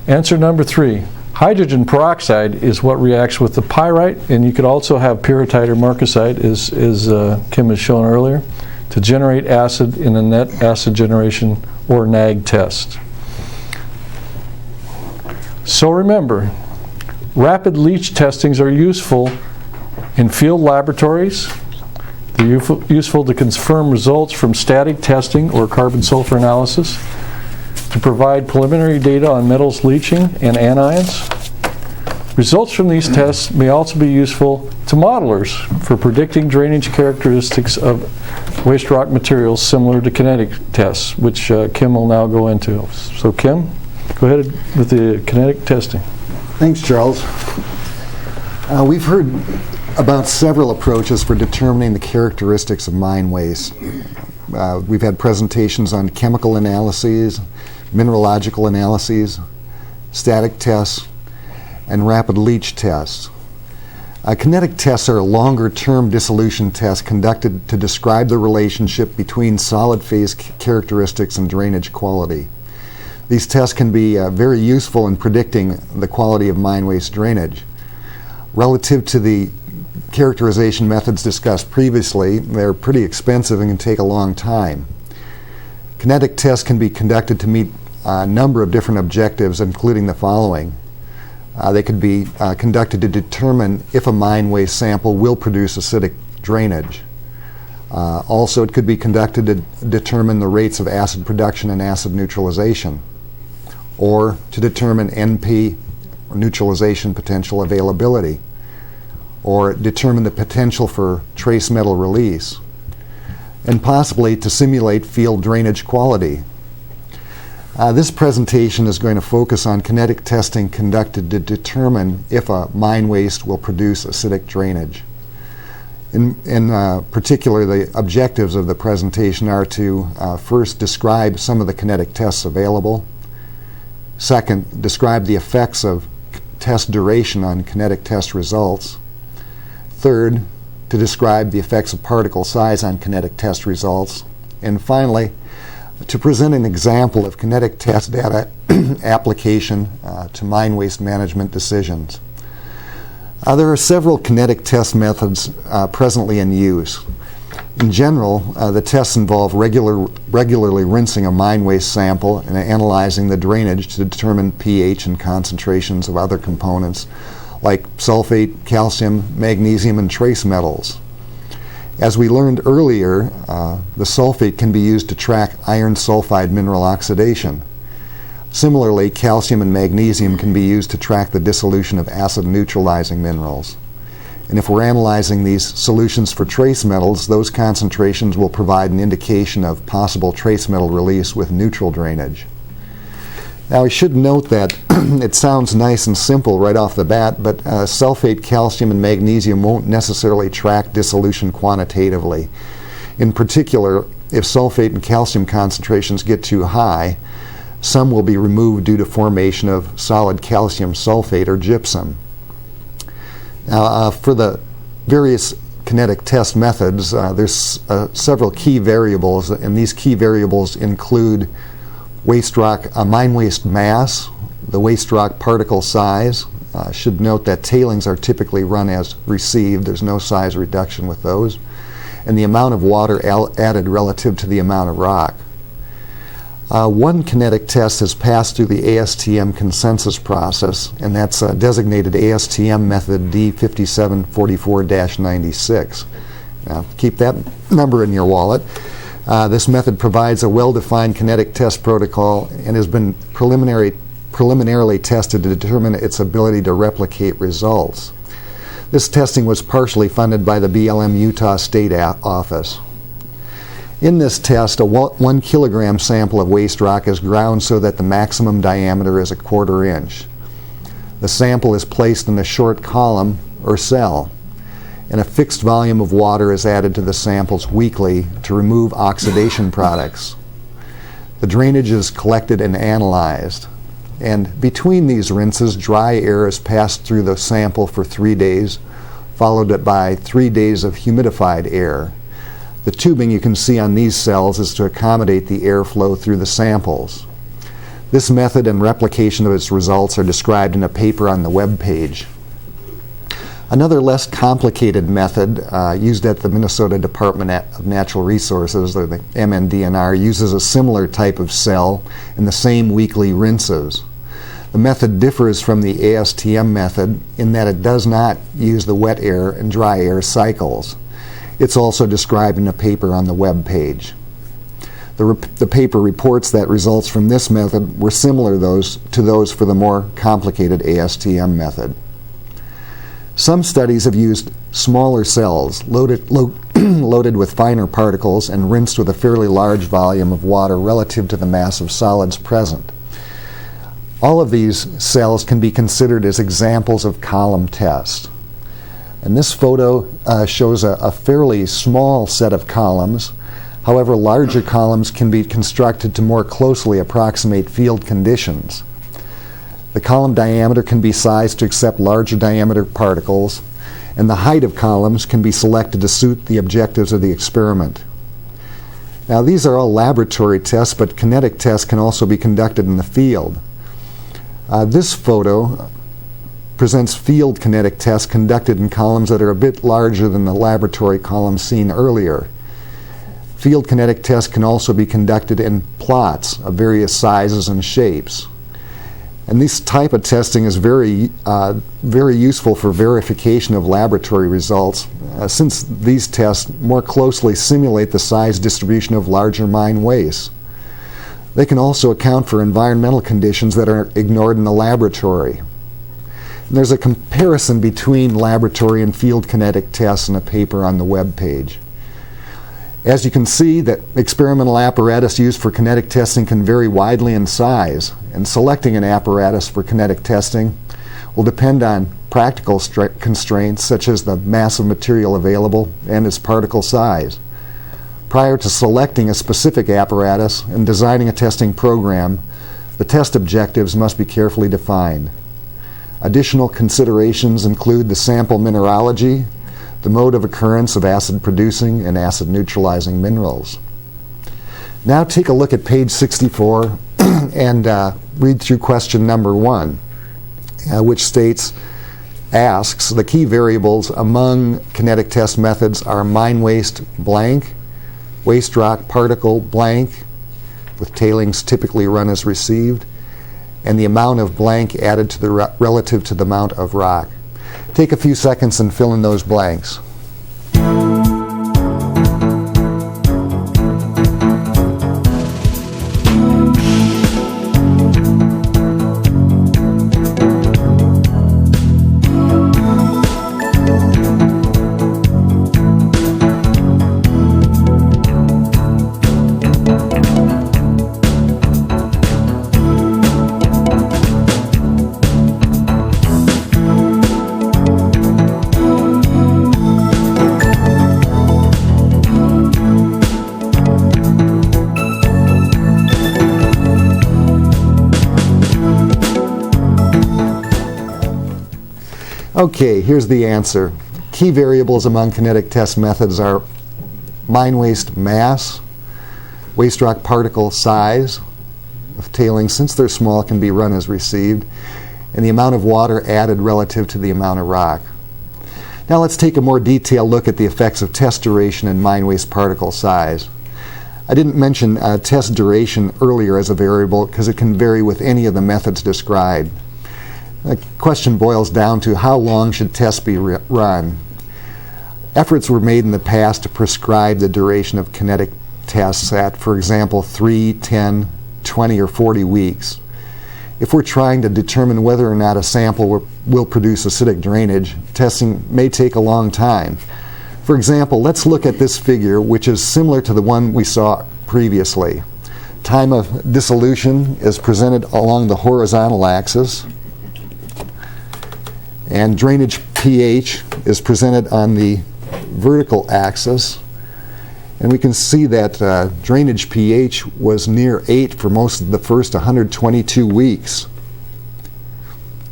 Speaker 3: Answer number 3. Hydrogen peroxide is what reacts with the pyrite, and you could also have pyrrhotite or marcasite, as Kim has shown earlier, to generate acid in a net acid generation or NAG test. So remember, rapid leach testings are useful in field laboratories. They're useful to confirm results from static testing or carbon-sulfur analysis, to provide preliminary data on metals leaching and anions. Results from these tests may also be useful to modelers for predicting drainage characteristics of waste rock materials similar to kinetic tests, which Kim will now go into. So Kim, go ahead with the kinetic testing.
Speaker 2: Thanks, Charles. We've heard about several approaches for determining the characteristics of mine waste. We've had presentations on chemical analyses, mineralogical analyses, static tests, and rapid leach tests. Kinetic tests are longer-term dissolution tests conducted to describe the relationship between solid phase characteristics and drainage quality. These tests can be very useful in predicting the quality of mine waste drainage. Relative to the characterization methods discussed previously, they're pretty expensive and can take a long time. Kinetic tests can be conducted to meet a number of different objectives, including the following. They could be conducted to determine if a mine waste sample will produce acidic drainage. Also, it could be conducted to determine the rates of acid production and acid neutralization. or to determine NP, or neutralization potential availability, or determine the potential for trace metal release, and possibly to simulate field drainage quality. This presentation is going to focus on kinetic testing conducted to determine if a mine waste will produce acidic drainage. In particular, the objectives of the presentation are to first describe some of the kinetic tests available, second, describe the effects of test duration on kinetic test results, third, to describe the effects of particle size on kinetic test results, and finally, to present an example of kinetic test data application to mine waste management decisions. There are several kinetic test methods presently in use. In general, the tests involve regularly rinsing a mine waste sample and analyzing the drainage to determine pH and concentrations of other components like sulfate, calcium, magnesium, and trace metals. As we learned earlier, the sulfate can be used to track iron sulfide mineral oxidation. Similarly, calcium and magnesium can be used to track the dissolution of acid neutralizing minerals. And if we're analyzing these solutions for trace metals, those concentrations will provide an indication of possible trace metal release with neutral drainage. Now, I should note that it sounds nice and simple right off the bat, but sulfate, calcium, and magnesium won't necessarily track dissolution quantitatively. In particular, if sulfate and calcium concentrations get too high, some will be removed due to formation of solid calcium sulfate or gypsum. Now, for the various kinetic test methods, there's several key variables, and these key variables include waste rock, mine waste mass, the waste rock particle size. Should note that tailings are typically run as received. There's no size reduction with those. And the amount of water added relative to the amount of rock. One kinetic test has passed through the ASTM consensus process, and that's designated ASTM method D5744-96. Now, keep that number in your wallet. This method provides a well-defined kinetic test protocol and has been preliminarily tested to determine its ability to replicate results. This testing was partially funded by the BLM Utah State Office. In this test, a 1 kilogram sample of waste rock is ground so that the maximum diameter is a 1/4 inch. The sample is placed in a short column or cell, and a fixed volume of water is added to the samples weekly to remove oxidation products. The drainage is collected and analyzed, and between these rinses, dry air is passed through the sample for 3 days, followed by 3 days of humidified air. The tubing you can see on these cells is to accommodate the airflow through the samples. This method and replication of its results are described in a paper on the web page. Another less complicated method used at the Minnesota Department of Natural Resources, or the MNDNR, uses a similar type of cell and the same weekly rinses. The method differs from the ASTM method in that it does not use the wet air and dry air cycles. It's also described in a paper on the web page. The paper reports that results from this method were similar to those for the more complicated ASTM method. Some studies have used smaller cells loaded with finer particles and rinsed with a fairly large volume of water relative to the mass of solids present. All of these cells can be considered as examples of column tests. And this photo shows a fairly small set of columns. However, larger columns can be constructed to more closely approximate field conditions. The column diameter can be sized to accept larger diameter particles, and the height of columns can be selected to suit the objectives of the experiment. Now, these are all laboratory tests, but kinetic tests can also be conducted in the field. This photo presents field kinetic tests conducted in columns that are a bit larger than the laboratory columns seen earlier. Field kinetic tests can also be conducted in plots of various sizes and shapes. And this type of testing is very useful for verification of laboratory results, since these tests more closely simulate the size distribution of larger mine wastes. They can also account for environmental conditions that are ignored in the laboratory. And there's a comparison between laboratory and field kinetic tests in a paper on the web page. As you can see, that experimental apparatus used for kinetic testing can vary widely in size, and selecting an apparatus for kinetic testing will depend on practical constraints such as the mass of material available and its particle size. Prior to selecting a specific apparatus and designing a testing program, the test objectives must be carefully defined. Additional considerations include the sample mineralogy, the mode of occurrence of acid-producing and acid-neutralizing minerals. Now take a look at page 64 and read through question number 1, which asks, the key variables among kinetic test methods are mine waste blank, waste rock particle blank, with tailings typically run as received, and the amount of blank added to the relative to the amount of rock. Take a few seconds and fill in those blanks. Okay, here's the answer. Key variables among kinetic test methods are mine waste mass, waste rock particle size of tailings, since they're small, can be run as received, and the amount of water added relative to the amount of rock. Now let's take a more detailed look at the effects of test duration and mine waste particle size. I didn't mention test duration earlier as a variable because it can vary with any of the methods described. The question boils down to how long should tests be run. Efforts were made in the past to prescribe the duration of kinetic tests at, for example, 3, 10, 20, or 40 weeks. If we're trying to determine whether or not a sample will produce acidic drainage, testing may take a long time. For example, let's look at this figure, which is similar to the one we saw previously. Time of dissolution is presented along the horizontal axis, and drainage pH is presented on the vertical axis. And we can see that drainage pH was near 8 for most of the first 122 weeks.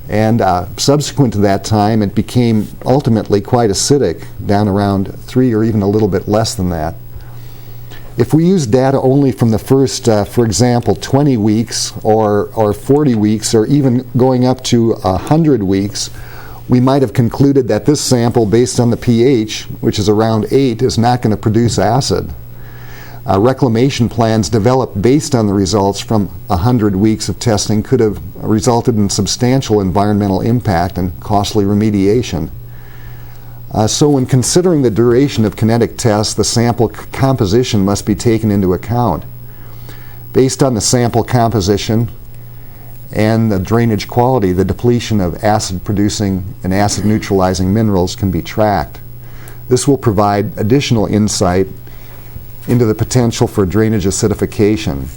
Speaker 2: And subsequent to that time, it became ultimately quite acidic, down around 3 or even a little bit less than that. If we use data only from the first, for example, 20 weeks or 40 weeks, or even going up to 100 weeks, we might have concluded that this sample, based on the pH, which is around 8, is not going to produce acid. Reclamation plans developed based on the results from 100 weeks of testing could have resulted in substantial environmental impact and costly remediation. So when considering the duration of kinetic tests, the sample composition must be taken into account. Based on the sample composition and the drainage quality, the depletion of acid-producing and acid-neutralizing minerals can be tracked. This will provide additional insight into the potential for drainage acidification.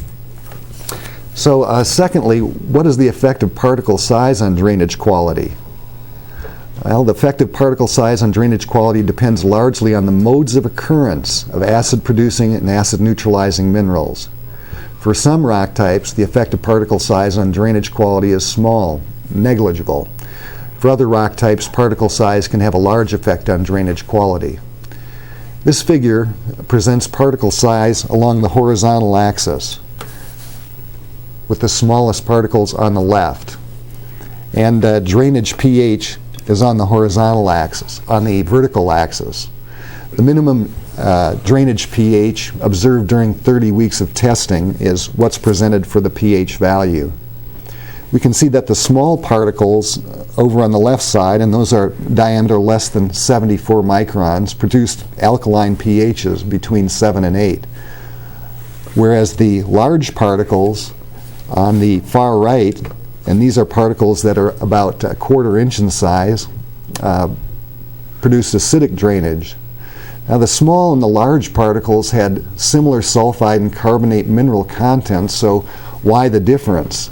Speaker 2: So secondly, what is the effect of particle size on drainage quality? Well, the effect of particle size on drainage quality depends largely on the modes of occurrence of acid-producing and acid-neutralizing minerals. For some rock types, the effect of particle size on drainage quality is small, negligible. For other rock types, particle size can have a large effect on drainage quality. This figure presents particle size along the horizontal axis, with the smallest particles on the left. And drainage pH is on the horizontal axis, on the vertical axis. The minimum drainage pH observed during 30 weeks of testing is what's presented for the pH value. We can see that the small particles over on the left side, and those are diameter less than 74 microns, produced alkaline pHs between 7 and 8. whereas the large particles on the far right, and these are particles that are about a quarter inch in size, produce acidic drainage. Now the small and the large particles had similar sulfide and carbonate mineral content, so why the difference?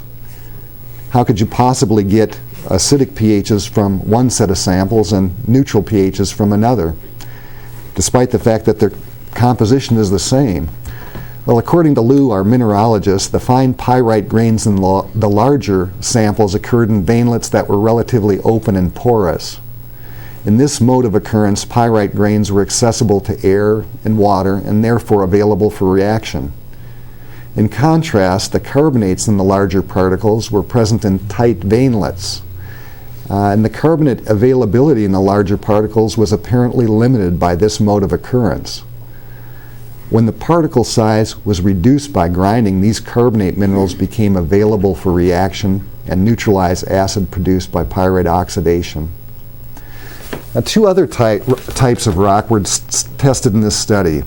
Speaker 2: How could you possibly get acidic pHs from one set of samples and neutral pHs from another, despite the fact that their composition is the same? Well, according to Lou, our mineralogist, the fine pyrite grains in the larger samples occurred in veinlets that were relatively open and porous. In this mode of occurrence, pyrite grains were accessible to air and water and therefore available for reaction. In contrast, the carbonates in the larger particles were present in tight veinlets, and the carbonate availability in the larger particles was apparently limited by this mode of occurrence. When the particle size was reduced by grinding, these carbonate minerals became available for reaction and neutralized acid produced by pyrite oxidation. Now, two other types of rock were tested in this study.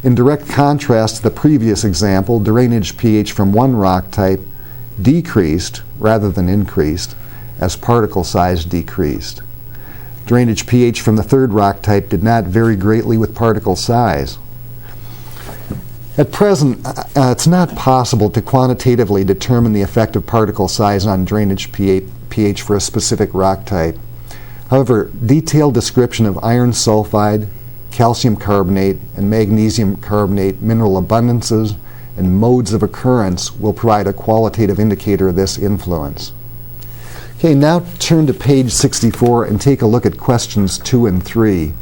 Speaker 2: In direct contrast to the previous example, drainage pH from one rock type decreased rather than increased as particle size decreased. Drainage pH from the third rock type did not vary greatly with particle size. At present, it's not possible to quantitatively determine the effect of particle size on drainage pH for a specific rock type. However, detailed description of iron sulfide, calcium carbonate, and magnesium carbonate mineral abundances and modes of occurrence will provide a qualitative indicator of this influence. Okay, now turn to page 64 and take a look at questions 2 and 3.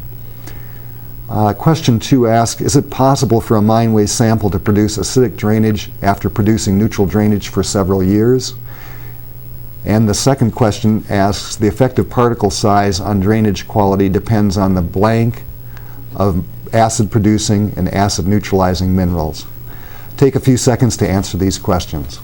Speaker 2: Question 2 asks, is it possible for a mine waste sample to produce acidic drainage after producing neutral drainage for several years? And the second question asks, the effective particle size on drainage quality depends on the blank of acid-producing and acid-neutralizing minerals. Take a few seconds to answer these questions.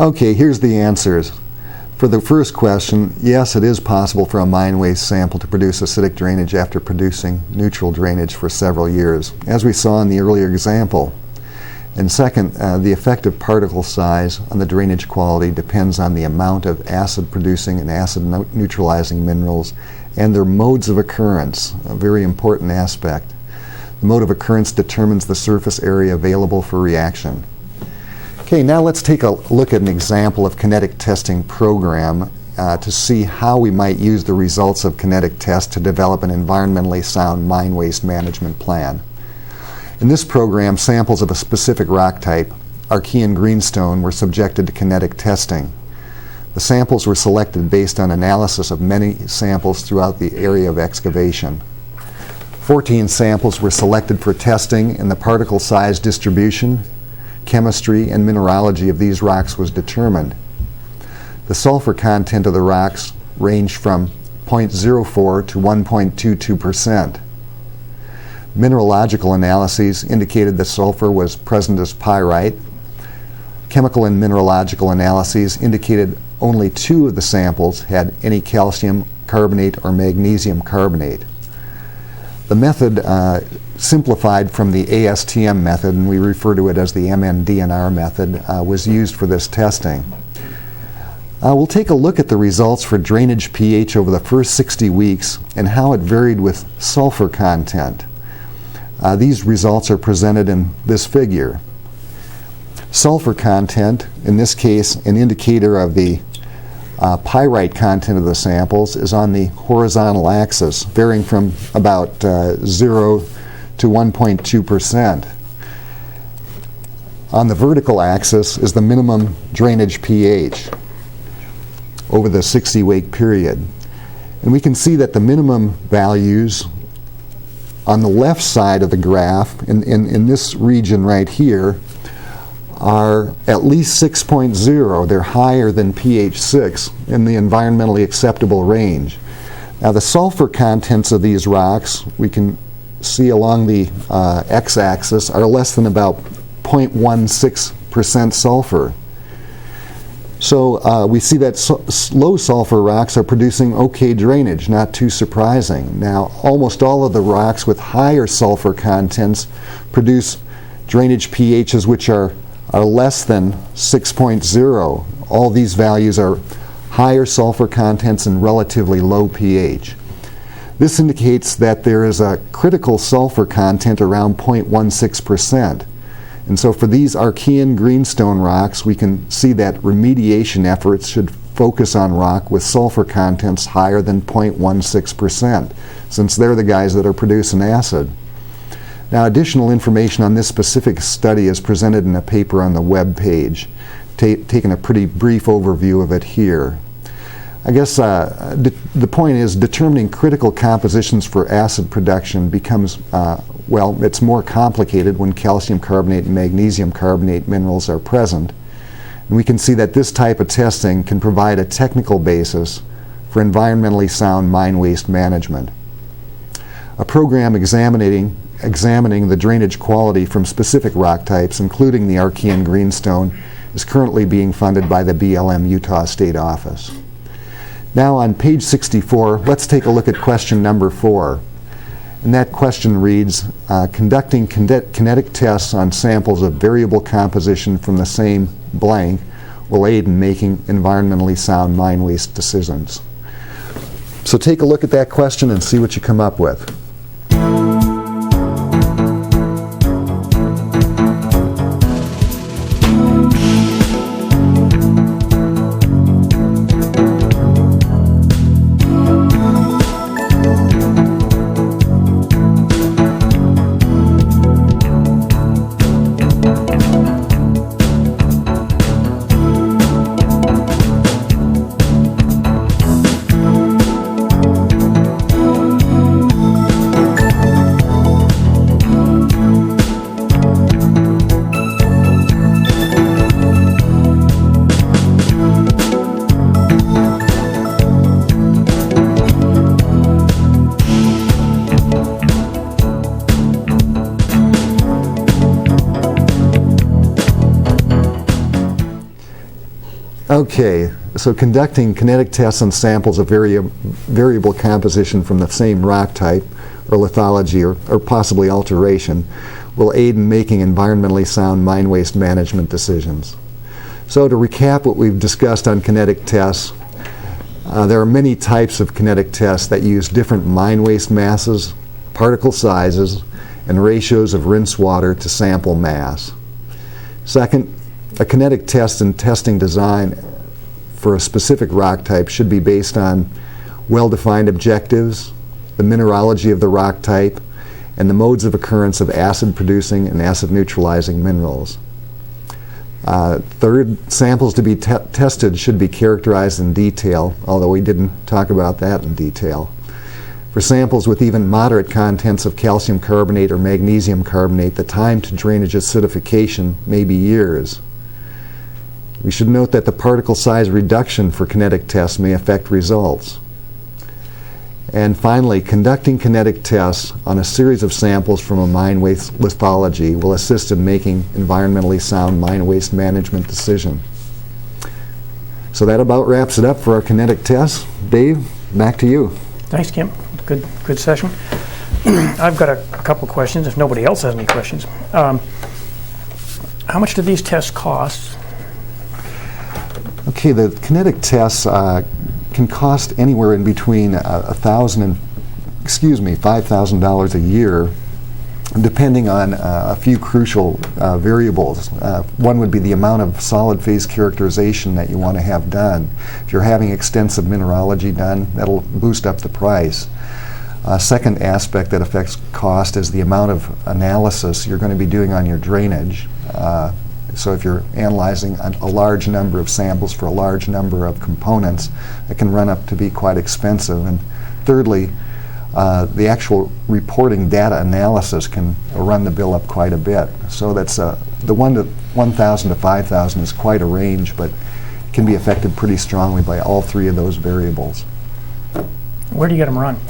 Speaker 2: Okay, here's the answers. For the first question, yes, it is possible for a mine waste sample to produce acidic drainage after producing neutral drainage for several years, as we saw in the earlier example. And second, the effective particle size on the drainage quality depends on the amount of acid-producing and acid-neutralizing minerals and their modes of occurrence, a very important aspect. The mode of occurrence determines the surface area available for reaction. Okay, now let's take a look at an example of kinetic testing program to see how we might use the results of kinetic tests to develop an environmentally sound mine waste management plan. In this program, samples of a specific rock type, Archean greenstone, were subjected to kinetic testing. The samples were selected based on analysis of many samples throughout the area of excavation. 14 samples were selected for testing, and the particle size distribution, chemistry, and mineralogy of these rocks was determined. The sulfur content of the rocks ranged from 0.04 to 1.22%. Mineralogical analyses indicated that sulfur was present as pyrite. Chemical and mineralogical analyses indicated only 2 of the samples had any calcium carbonate or magnesium carbonate. The method simplified from the ASTM method, and we refer to it as the MNDNR method, was used for this testing. We'll take a look at the results for drainage pH over the first 60 weeks and how it varied with sulfur content. These results are presented in this figure. Sulfur content, in this case an indicator of the pyrite content of the samples, is on the horizontal axis, varying from about 0 to 1.2%. On the vertical axis is the minimum drainage pH over the 60-week period. And we can see that the minimum values on the left side of the graph, in this region right here, are at least 6.0. They're higher than pH 6 in the environmentally acceptable range. Now the sulfur contents of these rocks, we can see along the x-axis, are less than about 0.16% sulfur. So we see that low sulfur rocks are producing okay drainage, not too surprising. Now almost all of the rocks with higher sulfur contents produce drainage pHs which are less than 6.0. All these values are higher sulfur contents and relatively low pH. This indicates that there is a critical sulfur content around 0.16%. And so for these Archean greenstone rocks, we can see that remediation efforts should focus on rock with sulfur contents higher than 0.16%, since they're the guys that are producing acid. Now, additional information on this specific study is presented in a paper on the web page, taking a pretty brief overview of it here. I guess the point is determining critical compositions for acid production becomes, well, it's more complicated when calcium carbonate and magnesium carbonate minerals are present. And we can see that this type of testing can provide a technical basis for environmentally sound mine waste management. A program examining the drainage quality from specific rock types, including the Archean greenstone, is currently being funded by the BLM Utah State Office. Now on page 64, let's take a look at question number 4. And that question reads, conducting kinetic tests on samples of variable composition from the same blank will aid in making environmentally sound mine waste decisions. So take a look at that question and see what you come up with. Okay, so conducting kinetic tests on samples of variable composition from the same rock type or lithology or possibly alteration will aid in making environmentally sound mine waste management decisions. So to recap what we've discussed on kinetic tests, there are many types of kinetic tests that use different mine waste masses, particle sizes, and ratios of rinse water to sample mass. Second, a kinetic test and testing design for a specific rock type should be based on well-defined objectives, the mineralogy of the rock type, and the modes of occurrence of acid-producing and acid-neutralizing minerals. Third, samples to be tested should be characterized in detail, although we didn't talk about that in detail. For samples with even moderate contents of calcium carbonate or magnesium carbonate, the time to drainage acidification may be years. We should note that the particle size reduction for kinetic tests may affect results. And finally, conducting kinetic tests on a series of samples from a mine waste lithology will assist in making environmentally sound mine waste management decision. So that about wraps it up for our kinetic tests. Dave, back to you.
Speaker 1: Thanks, Kim. Good session. I've got a couple questions, if nobody else has any questions. How much do these tests cost?
Speaker 2: Okay, the kinetic tests can cost anywhere in between $5,000 a year. depending on a few crucial variables. One would be the amount of solid phase characterization that you want to have done. If you're having extensive mineralogy done, that'll boost up the price. Second aspect that affects cost is the amount of analysis you're going to be doing on your drainage. So if you're analyzing a large number of samples for a large number of components, it can run up to be quite expensive. And thirdly, the actual reporting data analysis can run the bill up quite a bit. So that's the 1,000 to 5,000 is quite a range, but can be affected pretty strongly by all three of those variables.
Speaker 1: Where do you get them run?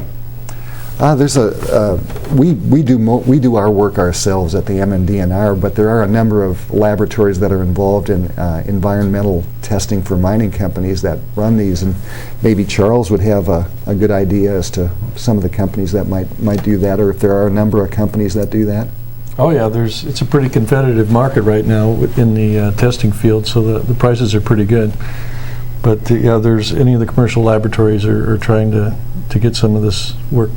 Speaker 2: We do our work ourselves at the MNDNR, but there are a number of laboratories that are involved in environmental testing for mining companies that run these, and maybe Charles would have a good idea as to some of the companies that might do that, or if there are a number of companies that do that.
Speaker 3: Oh yeah, it's a pretty competitive market right now in the testing field, so the prices are pretty good. But yeah, there's any of the commercial laboratories are trying to get some of this work.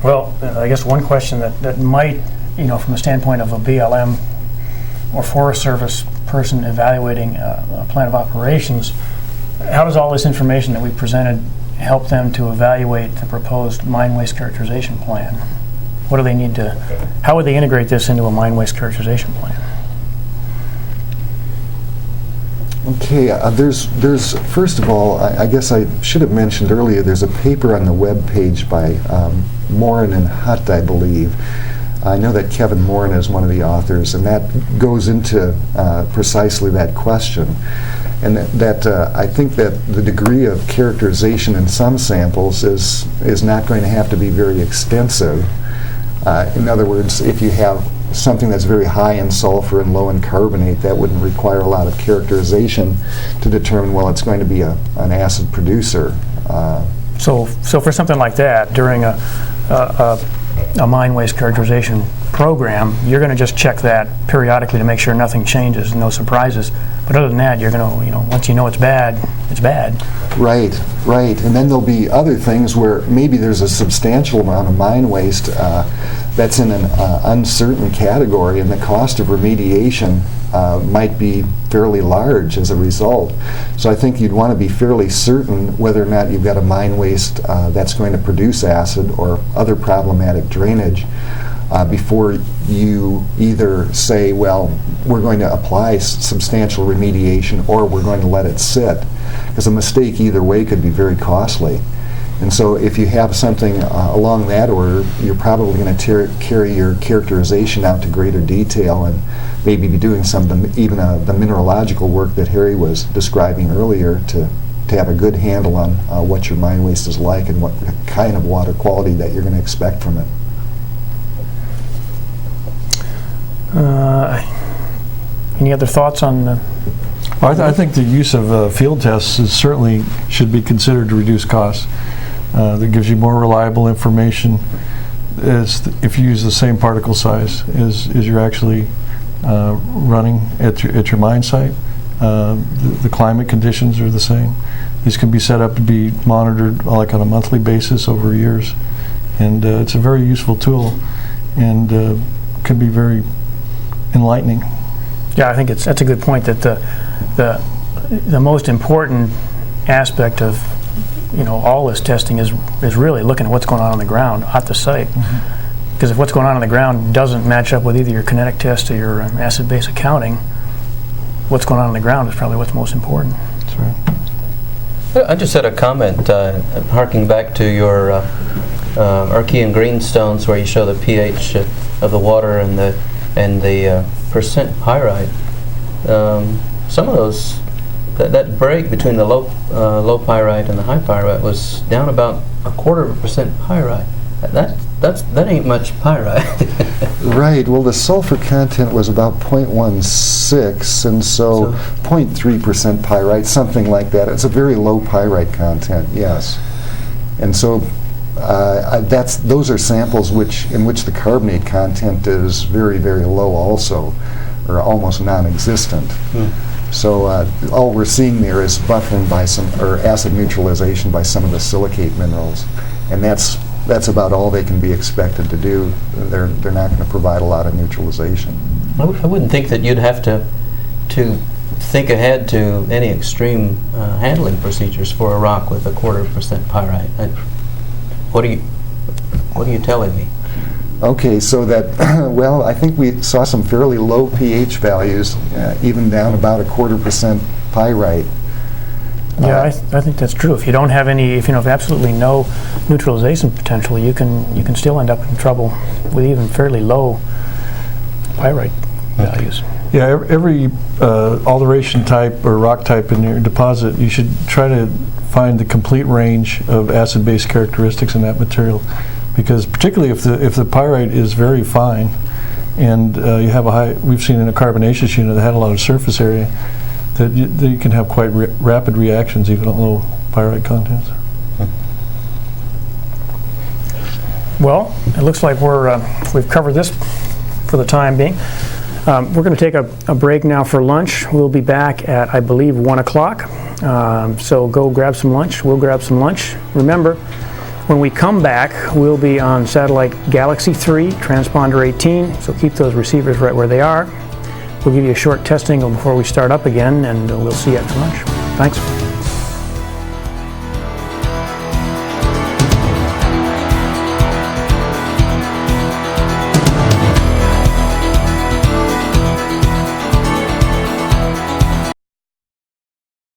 Speaker 1: Well, I guess one question that might, from the standpoint of a BLM or Forest Service person evaluating a plan of operations, how does all this information that we presented help them to evaluate the proposed mine waste characterization plan? What do they need to, how would they integrate this into a mine waste characterization plan?
Speaker 2: Okay, there's first of all, I guess I should have mentioned earlier, there's a paper on the web page by Morin and Hutt, I believe. I know that Kevin Morin is one of the authors, and that goes into precisely that question. And I think that the degree of characterization in some samples is not going to have to be very extensive. In other words, if you have something that's very high in sulfur and low in carbonate, that wouldn't require a lot of characterization to determine, well, it's going to be an acid producer.
Speaker 1: So for something like that, during a mine waste characterization program, you're going to just check that periodically to make sure nothing changes, no surprises. But other than that, you're going to, once you know it's bad, it's bad.
Speaker 2: Right. And then there'll be other things where maybe there's a substantial amount of mine waste that's in an uncertain category, and the cost of remediation might be fairly large as a result. So I think you'd want to be fairly certain whether or not you've got a mine waste that's going to produce acid or other problematic drainage before you either say, well, we're going to apply substantial remediation or we're going to let it sit. Because a mistake either way could be very costly. And so if you have something along that order, you're probably going to carry your characterization out to greater detail and maybe be doing some of the mineralogical work that Harry was describing earlier to have a good handle on what your mine waste is like and what kind of water quality that you're going to expect from it.
Speaker 1: Any other thoughts on the...
Speaker 3: I think the use of field tests certainly should be considered to reduce costs. That gives you more reliable information as if you use the same particle size as you're actually running at your mine site. The climate conditions are the same. These can be set up to be monitored like on a monthly basis over years, and it's a very useful tool and can be very enlightening.
Speaker 1: Yeah, I think that's a good point, that the most important aspect of all this testing is really looking at what's going on the ground at the site. Because if what's going on the ground doesn't match up with either your kinetic test or your acid-base accounting, what's going on the ground is probably what's most important.
Speaker 3: That's right.
Speaker 4: I just had a comment, harking back to your Archean greenstones, where you show the pH of the water and the percent pyrite. Some of those, that break between the low pyrite and the high pyrite was down about 1/4% pyrite. That ain't much pyrite.
Speaker 2: Right. Well, the sulfur content was about 0.16, and so 0.3% pyrite, something like that. It's a very low pyrite content, yes. And so those are samples in which the carbonate content is very, very low also, or almost non-existent. So all we're seeing there is buffering or acid neutralization by some of the silicate minerals, and that's that's about all they can be expected to do. They're not going to provide a lot of neutralization.
Speaker 4: I wouldn't think that you'd have to think ahead to any extreme handling procedures for a rock with 0.25% pyrite. What are you telling me?
Speaker 2: Okay, so that, well, I think we saw some fairly low pH values, even down about 0.25% pyrite.
Speaker 1: Yeah, I think that's true. If you don't have any, if you have absolutely no neutralization potential, you can still end up in trouble with even fairly low pyrite values.
Speaker 3: Yeah, every alteration type or rock type in your deposit, you should try to find the complete range of acid-base characteristics in that material, because particularly if the pyrite is very fine, and you have a high, we've seen in a carbonaceous unit that had a lot of surface area, that you can have quite rapid reactions even at low pyrite contents.
Speaker 1: Well, it looks like we've covered this for the time being. We're going to take a break now for lunch. We'll be back at, I believe, 1 o'clock. So go grab some lunch. We'll grab some lunch. Remember, when we come back, we'll be on satellite Galaxy 3, transponder 18, so keep those receivers right where they are. We'll give you a short testing before we start up again, and we'll see you after lunch. Thanks.